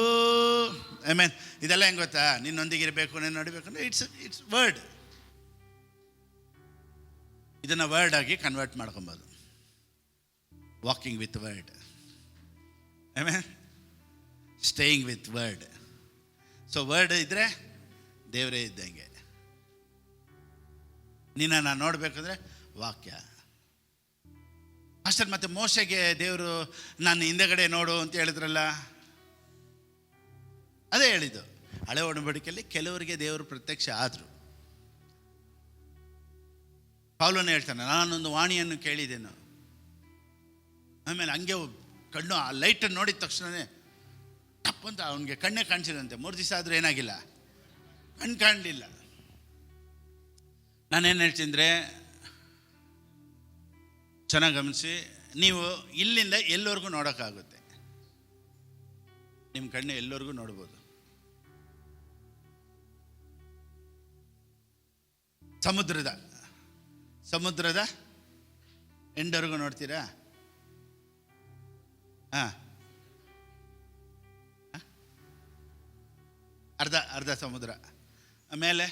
ಆಮೇನ್. ಇದೆಲ್ಲ ಹೆಂಗೆ ಗೊತ್ತಾ? ನಿನ್ನೊಂದಿಗಿರಬೇಕು, ನೀನು ನೋಡಬೇಕು. It's word. ಇದನ್ನು ವರ್ಡ್ ಆಗಿ ಕನ್ವರ್ಟ್ ಮಾಡ್ಕೊಬೋದು. Walking with word, amen, staying with word. So word ಇದ್ದರೆ ದೇವರೇ ಇದ್ದಂಗೆ. ನಿನ್ನ ನಾನು ನೋಡಬೇಕಂದ್ರೆ ವಾಕ್ಯ. ಅಷ್ಟೇ. ಮತ್ತು ಮೋಶೆಗೆ ದೇವರು ನಾನು ಹಿಂದೆಗಡೆ ನೋಡು ಅಂತ ಹೇಳಿದ್ರಲ್ಲ, ಅದೇ ಹೇಳಿದ್ದು. ಹಳೆ ಒಡಂಬಡಿಕೆಯಲ್ಲಿ ಕೆಲವರಿಗೆ ದೇವರು ಪ್ರತ್ಯಕ್ಷ ಆದರು. ಪೌಲನೇ ಹೇಳ್ತಾನೆ, ನಾನೊಂದು ವಾಣಿಯನ್ನು ಕೇಳಿದೆನು. ಆಮೇಲೆ ಹಂಗೆ ಕಣ್ಣು ಆ ಲೈಟನ್ನು ನೋಡಿದ ತಕ್ಷಣವೇ ತಪ್ಪಂತ ಅವನಿಗೆ ಕಣ್ಣೇ ಕಾಣಿಸಿದಂತೆ. 3 ದಿವಸ ಆದರೂ ಏನಾಗಿಲ್ಲ, ಕಣ್ಣು ಕಾಣಲಿಲ್ಲ. ನಾನೇನು ಹೇಳ್ತೀನಿ ಅಂದರೆ, ಚೆನ್ನಾಗಿ ಗಮನಿಸಿ, ನೀವು ಇಲ್ಲಿಂದ ಎಲ್ಲವರೆಗೂ ನೋಡೋಕ್ಕಾಗುತ್ತೆ. ನಿಮ್ಮ ಕಣ್ಣು ಎಲ್ಲವರೆಗೂ ನೋಡ್ಬೋದು. ಸಮುದ್ರದ ಎಂಡವರೆಗೂ ನೋಡ್ತೀರಾ? ಅರ್ಧ ಸಮುದ್ರ. ಆಮೇಲೆ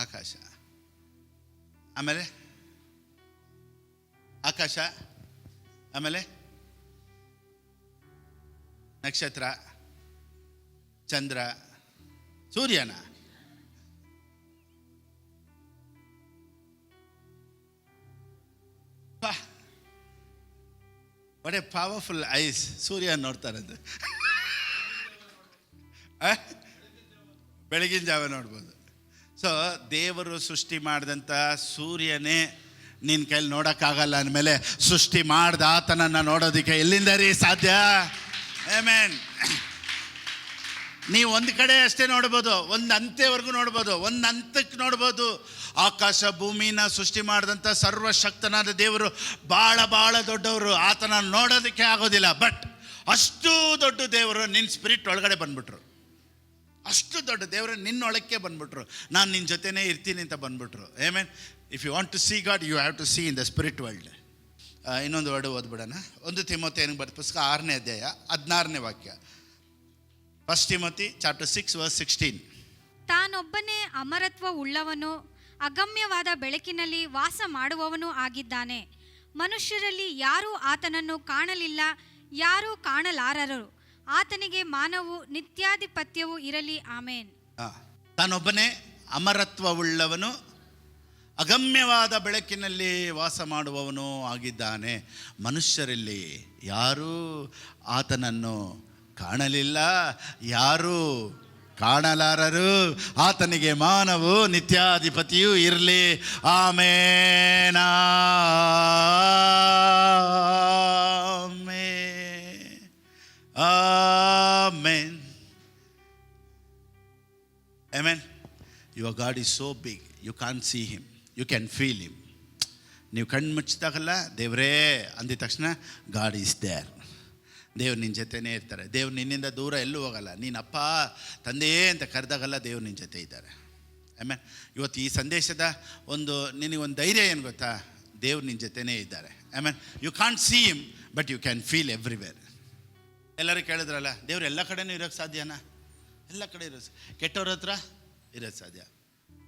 ಆಕಾಶ, ಆಮೇಲೆ ನಕ್ಷತ್ರ, ಚಂದ್ರ, ಸೂರ್ಯನ. What a powerful eyes. ಸೂರ್ಯ ನೋಡ್ತಾರದು ಬೆಳಗಿನ ಜಾವ ನೋಡ್ಬೋದು. ಸೊ ದೇವರು ಸೃಷ್ಟಿ ಮಾಡಿದಂಥ ಸೂರ್ಯನೇ ನಿನ್ನ ಕೈಲಿ ನೋಡೋಕ್ಕಾಗಲ್ಲ ಅಂದಮೇಲೆ, ಸೃಷ್ಟಿ ಮಾಡ್ದ ಆತನನ್ನು ನೋಡೋದಕ್ಕೆ ಎಲ್ಲಿಂದ ರೀ ಸಾಧ್ಯ? ಆಮೆನ್. ನೀವು ಒಂದು ಕಡೆ ಅಷ್ಟೇ ನೋಡ್ಬೋದು, ಒಂದು ಹಂತವರೆಗೂ ನೋಡ್ಬೋದು, ಒಂದು ಹಂತಕ್ಕೆ ನೋಡ್ಬೋದು. ಆಕಾಶ ಭೂಮಿನ ಸೃಷ್ಟಿ ಮಾಡಿದಂಥ ಸರ್ವಶಕ್ತನಾದ ದೇವರು ಭಾಳ ಭಾಳ ದೊಡ್ಡವರು, ಆತನ ನೋಡೋದಕ್ಕೆ ಆಗೋದಿಲ್ಲ. ಬಟ್ ಅಷ್ಟು ದೊಡ್ಡ ದೇವರು ನಿನ್ನ ಸ್ಪಿರಿಟ್ ಒಳಗಡೆ ಬಂದ್ಬಿಟ್ರು. ಅಷ್ಟು ದೊಡ್ಡ ದೇವರು ನಿನ್ನೊಳಕ್ಕೆ ಬಂದ್ಬಿಟ್ರು. ನಾನು ನಿನ್ನ ಜೊತೆನೇ ಇರ್ತೀನಿ ಅಂತ ಬಂದ್ಬಿಟ್ರು. Amen. If you want to see God, you have to see in the spirit world. ಇನ್ನೊಂದು ವರ್ಡ್ ಓದ್ಬಿಡೋಣ. 1 ತಿಮೋಥೆಯನಿಗೆ ಬರೆದ ಪುಸ್ತಕ 6ನೇ ಅಧ್ಯಾಯ 16ನೇ ವಾಕ್ಯ. 1 Timothy chapter 6 verse 16.
ತಾನೊಬ್ಬನೇ ಅಮರತ್ವ ಉಳ್ಳವನು, ಅಗಮ್ಯವಾದ ಬೆಳಕಿನಲ್ಲಿ ವಾಸ ಮಾಡುವವನು ಆಗಿದ್ದಾನೆ. ಮನುಷ್ಯರಲ್ಲಿ ಯಾರೂ ಆತನನ್ನು ಕಾಣಲಿಲ್ಲ, ಯಾರೂ ಕಾಣಲಾರರು. ಆತನಿಗೆ ಮಾನವು ನಿತ್ಯಾಧಿಪತ್ಯವೂ ಇರಲಿ. ಆಮೇನ್.
ತಾನೊಬ್ಬನೇ ಅಮರತ್ವವುಳ್ಳವನು, ಅಗಮ್ಯವಾದ ಬೆಳಕಿನಲ್ಲಿ ವಾಸ ಮಾಡುವವನು ಆಗಿದ್ದಾನೆ. ಮನುಷ್ಯರಲ್ಲಿ ಯಾರೂ ಆತನನ್ನು ಕಾಣಲಿಲ್ಲ, ಯಾರೂ ಕಾಣಲಾರರು. ಆತನಿಗೆ ಮಾನವು ನಿತ್ಯಾಧಿಪತಿಯೂ ಇರಲಿ. Amen. Amen. Amen. Your God is so big, you can see him, you can feel him. ನೀವು ಕಣ್ಣು ಮುಚ್ಚಿದಾಗಲ್ಲ ದೇವರೇ ಅಂದಿದ ತಕ್ಷಣ ಗಾಡ್ ಈಸ್ ದೇರ್. ದೇವ್ರು ನಿನ್ನ ಜೊತೆನೇ ಇರ್ತಾರೆ. ದೇವ್ರು ನಿನ್ನಿಂದ ದೂರ ಎಲ್ಲೂ ಹೋಗಲ್ಲ. ನೀನು ಅಪ್ಪ ತಂದೆ ಅಂತ ಕರೆದಾಗಲ್ಲ ದೇವ್ರು ನಿನ್ನ ಜೊತೆ ಇದ್ದಾರೆ. ಆಮೇಲೆ ಇವತ್ತು ಈ ಸಂದೇಶದ ನಿನಗೊಂದು ಧೈರ್ಯ ಏನು ಗೊತ್ತಾ? ದೇವ್ರು ನಿನ್ನ ಜೊತೆನೇ ಇದ್ದಾರೆ. ಆಮೇಲೆ you can't see him but you can feel everywhere. ಎಲ್ಲರೂ ಕೇಳಿದ್ರಲ್ಲ, ದೇವ್ರು ಎಲ್ಲ ಕಡೆನೂ ಇರೋಕ್ಕೆ ಸಾಧ್ಯನಾ? ಎಲ್ಲ ಕಡೆ ಇರೋದು. ಕೆಟ್ಟವ್ರ ಹತ್ರ ಇರೋದು ಸಾಧ್ಯ.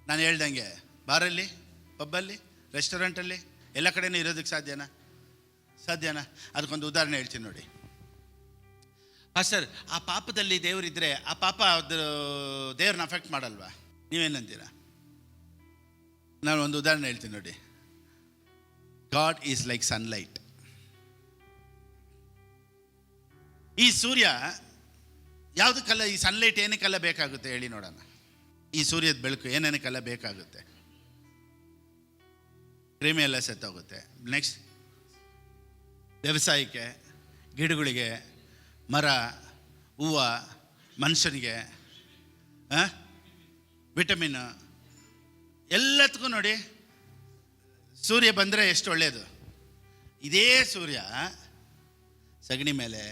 ನಾನು ಹೇಳ್ದಂಗೆ ಬಾರಲ್ಲಿ, ಪಬ್ಬಲ್ಲಿ, ರೆಸ್ಟೋರೆಂಟಲ್ಲಿ ಎಲ್ಲ ಕಡೆನೂ ಇರೋದಕ್ಕೆ ಸಾಧ್ಯನಾ? ಅದಕ್ಕೊಂದು ಉದಾಹರಣೆ ಹೇಳ್ತೀನಿ ನೋಡಿ. ಸರ್, ಆ ಪಾಪದಲ್ಲಿ ದೇವರಿದ್ದರೆ ಆ ಪಾಪ ಅದು ದೇವ್ರನ್ನ ಅಫೆಕ್ಟ್ ಮಾಡಲ್ವಾ? ನೀವೇನಂತೀರಾ? ನಾನು ಒಂದು ಉದಾಹರಣೆ ಹೇಳ್ತೀನಿ ನೋಡಿ. God is like sunlight. ಈ ಸೂರ್ಯ ಯಾವುದಕ್ಕೆಲ್ಲ, ಈ ಸನ್ಲೈಟ್ ಏನಕ್ಕೆಲ್ಲ ಬೇಕಾಗುತ್ತೆ ಹೇಳಿ ನೋಡೋಣ. ಈ ಸೂರ್ಯದ ಬೆಳಕು ಏನೇನಕ್ಕೆಲ್ಲ ಬೇಕಾಗುತ್ತೆ? ಕ್ರಿಮಿ ಎಲ್ಲ ಸತ್ತೋಗುತ್ತೆ. ನೆಕ್ಸ್ಟ್ ವ್ಯವಸಾಯಕ್ಕೆ, ಗಿಡಗಳಿಗೆ, ಮರ, ಹೂವು, ಮನುಷ್ಯನಿಗೆ, ವಿಟಮಿನ್ ಎಲ್ಲದಕ್ಕೂ ನೋಡಿ ಸೂರ್ಯ ಬಂದರೆ ಎಷ್ಟು ಒಳ್ಳೆಯದು. ಇದೇ ಸೂರ್ಯ ಸಗಣಿ ಮೇಲೆ,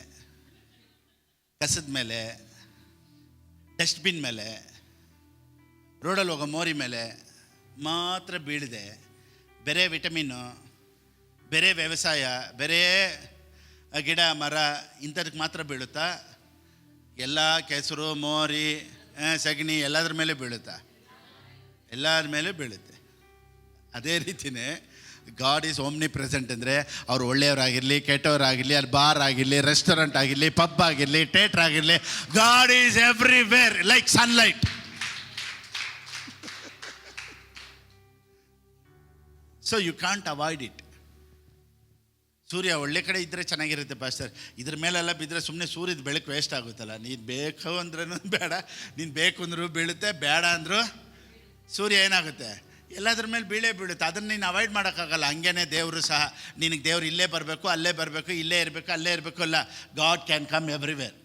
ಕಸದ ಮೇಲೆ, ಡಸ್ಟ್ಬಿನ್ ಮೇಲೆ, ರೋಡಲ್ಲಿ ಹೋಗೋ ಮೋರಿ ಮೇಲೆ ಮಾತ್ರ ಬೀಳದೆ ಬೇರೆ ವಿಟಮಿನ್ನು, ಬೇರೆ ವ್ಯವಸಾಯ, ಬೇರೆ ಗಿಡ ಮರ ಇಂಥದಕ್ಕೆ ಮಾತ್ರ ಬೀಳುತ್ತಾ? ಎಲ್ಲ ಕೆಸರು, ಮೋರಿ, ಸಗಣಿ ಎಲ್ಲದ್ರ ಮೇಲೆ ಬೀಳುತ್ತಾ? ಎಲ್ಲರ ಮೇಲೆ ಬೀಳುತ್ತೆ. ಅದೇ ರೀತಿಯೇ ಗಾಡ್ ಈಸ್ ಓಮ್ನಿ ಪ್ರೆಸೆಂಟ್. ಅಂದರೆ ಅವ್ರು ಒಳ್ಳೆಯವರಾಗಿರಲಿ, ಕೆಟ್ಟವರಾಗಿರಲಿ, ಅಲ್ಲಿ ಬಾರ್ ಆಗಿರಲಿ, ರೆಸ್ಟೋರೆಂಟ್ ಆಗಿರಲಿ, ಪಬ್ ಆಗಿರಲಿ, ಥಿಯೇಟ್ರ್ ಆಗಿರಲಿ, God is everywhere like sunlight. So you can't avoid it. ಸೂರ್ಯ ಒಳ್ಳೆ ಕಡೆ ಇದ್ದರೆ ಚೆನ್ನಾಗಿರುತ್ತೆ ಪಾಸ್ಟರ್. ಇದ್ರ ಮೇಲೆಲ್ಲ ಬಿದ್ದರೆ ಸುಮ್ಮನೆ ಸೂರ್ಯದ ಬೆಳಕು ವೇಸ್ಟ್ ಆಗುತ್ತಲ್ಲ. ನೀನು ಬೇಕು ಅಂದ್ರೂ ಬೇಡ, ನೀನು ಬೇಕು ಅಂದರೂ ಬೀಳುತ್ತೆ, ಬೇಡ ಅಂದರೂ ಸೂರ್ಯ ಏನಾಗುತ್ತೆ, ಎಲ್ಲದ್ರ ಮೇಲೆ ಬೀಳುತ್ತೆ. ಅದನ್ನು ನೀನು ಅವಾಯ್ಡ್ ಮಾಡೋಕ್ಕಾಗಲ್ಲ. ಹಂಗೇ ದೇವರು ಸಹ, ನಿನಗೆ ದೇವ್ರು ಇಲ್ಲೇ ಬರಬೇಕು, ಅಲ್ಲೇ ಬರಬೇಕು, ಇಲ್ಲೇ ಇರಬೇಕು, ಅಲ್ಲೇ ಇರಬೇಕು ಅಲ್ಲ. God can come everywhere.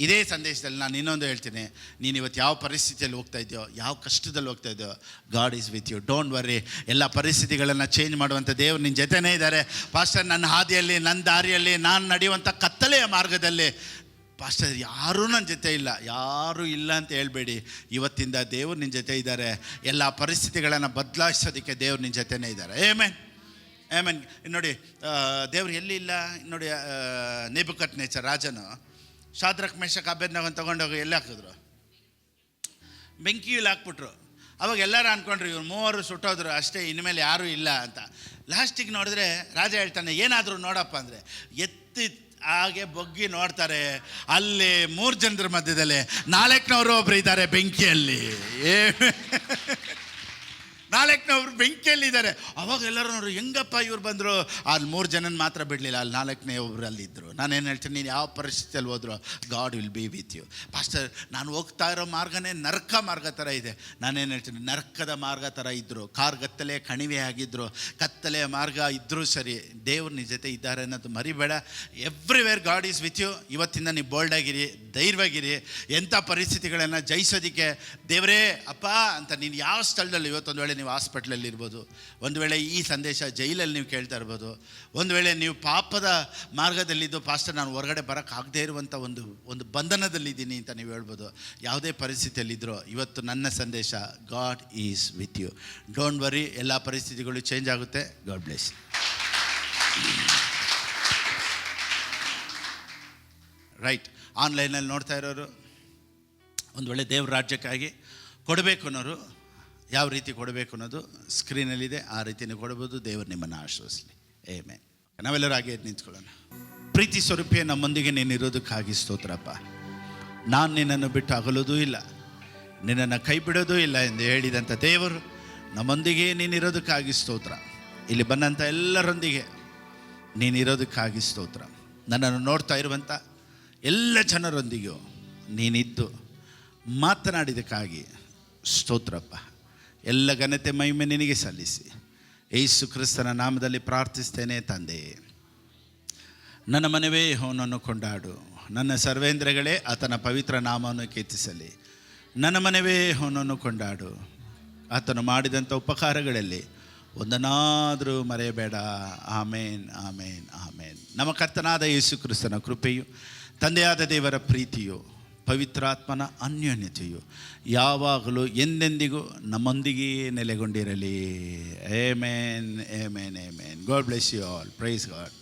ಇದೇ ಸಂದೇಶದಲ್ಲಿ ನಾನು ಇನ್ನೊಂದು ಹೇಳ್ತೀನಿ. ನೀನು ಇವತ್ತು ಯಾವ ಪರಿಸ್ಥಿತಿಯಲ್ಲಿ ಹೋಗ್ತಾ ಇದೆಯೋ, ಯಾವ ಕಷ್ಟದಲ್ಲಿ ಹೋಗ್ತಾ ಇದೆಯೋ, God is with you. Don't worry. ಎಲ್ಲ ಪರಿಸ್ಥಿತಿಗಳನ್ನು ಚೇಂಜ್ ಮಾಡುವಂಥ ದೇವ್ರು ನಿನ್ನ ಜೊತೆನೇ ಇದ್ದಾರೆ. ಪಾಸ್ಟರ್, ನನ್ನ ಹಾದಿಯಲ್ಲಿ, ನನ್ನ ದಾರಿಯಲ್ಲಿ, ನಾನು ನಡೆಯುವಂಥ ಕತ್ತಲೆಯ ಮಾರ್ಗದಲ್ಲಿ ಪಾಸ್ಟರ್ ಯಾರೂ ನನ್ನ ಜೊತೆ ಇಲ್ಲ, ಯಾರೂ ಇಲ್ಲ ಅಂತ ಹೇಳ್ಬೇಡಿ. ಇವತ್ತಿಂದ ದೇವ್ರು ನಿನ್ನ ಜೊತೆ ಇದ್ದಾರೆ. ಎಲ್ಲ ಪರಿಸ್ಥಿತಿಗಳನ್ನು ಬದಲಾಯಿಸೋದಕ್ಕೆ ದೇವ್ರು ನಿನ್ನ ಜೊತೆನೇ ಇದ್ದಾರೆ. ಆಮೆನ್. ನೋಡಿ, ದೇವ್ರು ಎಲ್ಲಿ ಇಲ್ಲ ನೋಡಿ. ನೆಬೂಕದ್ನೆಚ್ಚರ್ ರಾಜನು ಶಾದ್ರಕ್, ಮೇಷಕ್, ಅಬೇದ್ನೆಗೋನ ತಗೊಂಡೋಗಿ ಎಲ್ಲಿ ಹಾಕಿದ್ರು? ಬೆಂಕಿಯಲ್ಲಿ ಹಾಕ್ಬಿಟ್ರು. ಅವಾಗ ಎಲ್ಲರೂ ಅಂದ್ಕೊಂಡ್ರು ಇವ್ರು ಮೂವರು ಸುಟ್ಟೋದ್ರು ಅಷ್ಟೇ, ಇನ್ಮೇಲೆ ಯಾರೂ ಇಲ್ಲ ಅಂತ. ಲಾಸ್ಟಿಗೆ ನೋಡಿದ್ರೆ ರಾಜ ಹೇಳ್ತಾನೆ, ಏನಾದರೂ ನೋಡಪ್ಪ ಅಂದರೆ ಎತ್ತಿ ಹಾಗೆ ಬೊಗ್ಗಿ ನೋಡ್ತಾರೆ. ಅಲ್ಲಿ 3 ಜನರ ಮಧ್ಯದಲ್ಲಿ 4ನವರು ಒಬ್ರು ಇದ್ದಾರೆ ಬೆಂಕಿಯಲ್ಲಿ. 4ನವರು ಬೆಂಕಿಯಲ್ಲಿದ್ದಾರೆ. ಅವಾಗ ಎಲ್ಲರೂ ನೋಡ್ರು, ಹೆಂಗಪ್ಪ ಇವ್ರು ಬಂದರು? ಅಲ್ಲಿ 3 ಜನನ ಮಾತ್ರ ಬಿಡಲಿಲ್ಲ, ಅಲ್ಲಿ 4ನೇ ಒಬ್ರು ಅಲ್ಲಿದ್ದರು. ನಾನೇನು ಹೇಳ್ತೀನಿ, ನೀನು ಯಾವ ಪರಿಸ್ಥಿತಿಯಲ್ಲಿ ಹೋದ್ರು God will be with you. Pastor, ನಾನು ಹೋಗ್ತಾ ಇರೋ ಮಾರ್ಗನೇ ನರಕ ಮಾರ್ಗ ಥರ ಇದೆ. ನಾನೇನು ಹೇಳ್ತೀನಿ, ನರಕದ ಮಾರ್ಗ ಥರ ಇದ್ದರು, ಕಾರ್ಗತ್ತಲೆ ಕಣಿವೆ ಆಗಿದ್ದರು, ಕತ್ತಲೆಯ ಮಾರ್ಗ ಇದ್ದರೂ ಸರಿ, ದೇವ್ರು ನಿನ್ನ ಜೊತೆ ಇದ್ದಾರೆ ಅನ್ನೋದು ಮರಿಬೇಡ. Everywhere God is with you. ಇವತ್ತಿಂದ ನೀವು ಬೋಲ್ಡಾಗಿರಿ, ಧೈರ್ಯವಾಗಿರಿ. ಎಂಥ ಪರಿಸ್ಥಿತಿಗಳನ್ನು ಜಯಿಸೋದಕ್ಕೆ ದೇವರೇ ಅಪ್ಪ ಅಂತ. ನೀನು ಯಾವ ಸ್ಥಳದಲ್ಲಿ, ಇವತ್ತೊಂದು ವೇಳೆ ನೀವು ಹಾಸ್ಪಿಟ್ಲಲ್ಲಿ ಇರ್ಬೋದು, ಒಂದು ವೇಳೆ ಈ ಸಂದೇಶ ಜೈಲಲ್ಲಿ ನೀವು ಕೇಳ್ತಾ ಇರ್ಬೋದು, ಒಂದು ವೇಳೆ ನೀವು ಪಾಪದ ಮಾರ್ಗದಲ್ಲಿದ್ದು, ಪಾಸ್ಟರ್ ನಾನು ಹೊರಗಡೆ ಬರೋಕ್ಕಾಗದೇ ಇರುವಂಥ ಒಂದು ಬಂಧನದಲ್ಲಿದ್ದೀನಿ ಅಂತ ನೀವು ಹೇಳ್ಬೋದು. ಯಾವುದೇ ಪರಿಸ್ಥಿತಿಯಲ್ಲಿದ್ದರೂ ಇವತ್ತು ನನ್ನ ಸಂದೇಶ, God is with you. Don't worry. ಎಲ್ಲ ಪರಿಸ್ಥಿತಿಗಳು ಚೇಂಜ್ ಆಗುತ್ತೆ. God bless. ರೈಟ್. ಆನ್ಲೈನಲ್ಲಿ ನೋಡ್ತಾ ಇರೋರು, ಒಂದು ವೇಳೆ ದೇವ್ರ ರಾಜ್ಯಕ್ಕಾಗಿ ಕೊಡಬೇಕು ಅನ್ನೋರು, ಯಾವ ರೀತಿ ಕೊಡಬೇಕು ಅನ್ನೋದು ಸ್ಕ್ರೀನಲ್ಲಿದೆ, ಆ ರೀತಿಯೇ ಕೊಡ್ಬೋದು. ದೇವರು ನಿಮ್ಮನ್ನು ಆಶ್ರಯಿಸಲಿ. ಆಮೆನ್. ನಾವೆಲ್ಲರೂ ಹಾಗೆ ನಿಂತ್ಕೊಳ್ಳೋಣ. ಪ್ರೀತಿ ಸ್ವರೂಪಿಯೇ, ನಮ್ಮೊಂದಿಗೆ ನೀನಿರೋದಕ್ಕಾಗಿ ಸ್ತೋತ್ರಪ್ಪ. ನಾನು ನಿನ್ನನ್ನು ಬಿಟ್ಟು ಅಗಲೋದೂ ಇಲ್ಲ, ನಿನ್ನನ್ನು ಕೈ ಬಿಡೋದೂ ಇಲ್ಲ ಎಂದು ಹೇಳಿದಂಥ ದೇವರು ನಮ್ಮೊಂದಿಗೆ ನೀನಿರೋದಕ್ಕಾಗಿ ಸ್ತೋತ್ರ. ಇಲ್ಲಿ ಬಂದಂಥ ಎಲ್ಲರೊಂದಿಗೆ ನೀನಿರೋದಕ್ಕಾಗಿ ಸ್ತೋತ್ರ. ನನ್ನನ್ನು ನೋಡ್ತಾ ಇರುವಂಥ ಎಲ್ಲ ಜನರೊಂದಿಗೂ ನೀನಿದ್ದು ಮಾತನಾಡಿದಕ್ಕಾಗಿ ಸ್ತೋತ್ರಪ್ಪ. ಎಲ್ಲ ಘನತೆ ಮಹಿಮೆ ನಿನಗೆ ಸಲ್ಲಿಸಿ ಯೇಸು ಕ್ರಿಸ್ತನ ನಾಮದಲ್ಲಿ ಪ್ರಾರ್ಥಿಸ್ತೇನೆ ತಂದೆ. ನನ್ನ ಮನವೇ ಅವನನ್ನು ಕೊಂಡಾಡು, ನನ್ನ ಸರ್ವೇಂದ್ರಗಳೇ ಆತನ ಪವಿತ್ರ ನಾಮವನ್ನು ಕೀರ್ತಿಸಲಿ. ನನ್ನ ಮನವೇ ಅವನನ್ನು ಕೊಂಡಾಡು, ಆತನು ಮಾಡಿದಂಥ ಉಪಕಾರಗಳಲ್ಲಿ ಒಂದನ್ನಾದರೂ ಮರೆಯಬೇಡ. ಆಮೇನ್, ಆಮೇನ್, ಆಮೇನ್. ನಮ್ಮ ಕರ್ತನಾದ ಯೇಸು ಕ್ರಿಸ್ತನ ಕೃಪೆಯು, ತಂದೆಯಾದ ದೇವರ ಪ್ರೀತಿಯು, ಪವಿತ್ರಾತ್ಮನ ಅನ್ಯೋನ್ಯತೆಯು ಯಾವಾಗಲೂ ಎಂದೆಂದಿಗೂ ನಮ್ಮೊಂದಿಗೆ ನೆಲೆಗೊಂಡಿರಲಿ. Amen, amen, amen. God bless you all. Praise god.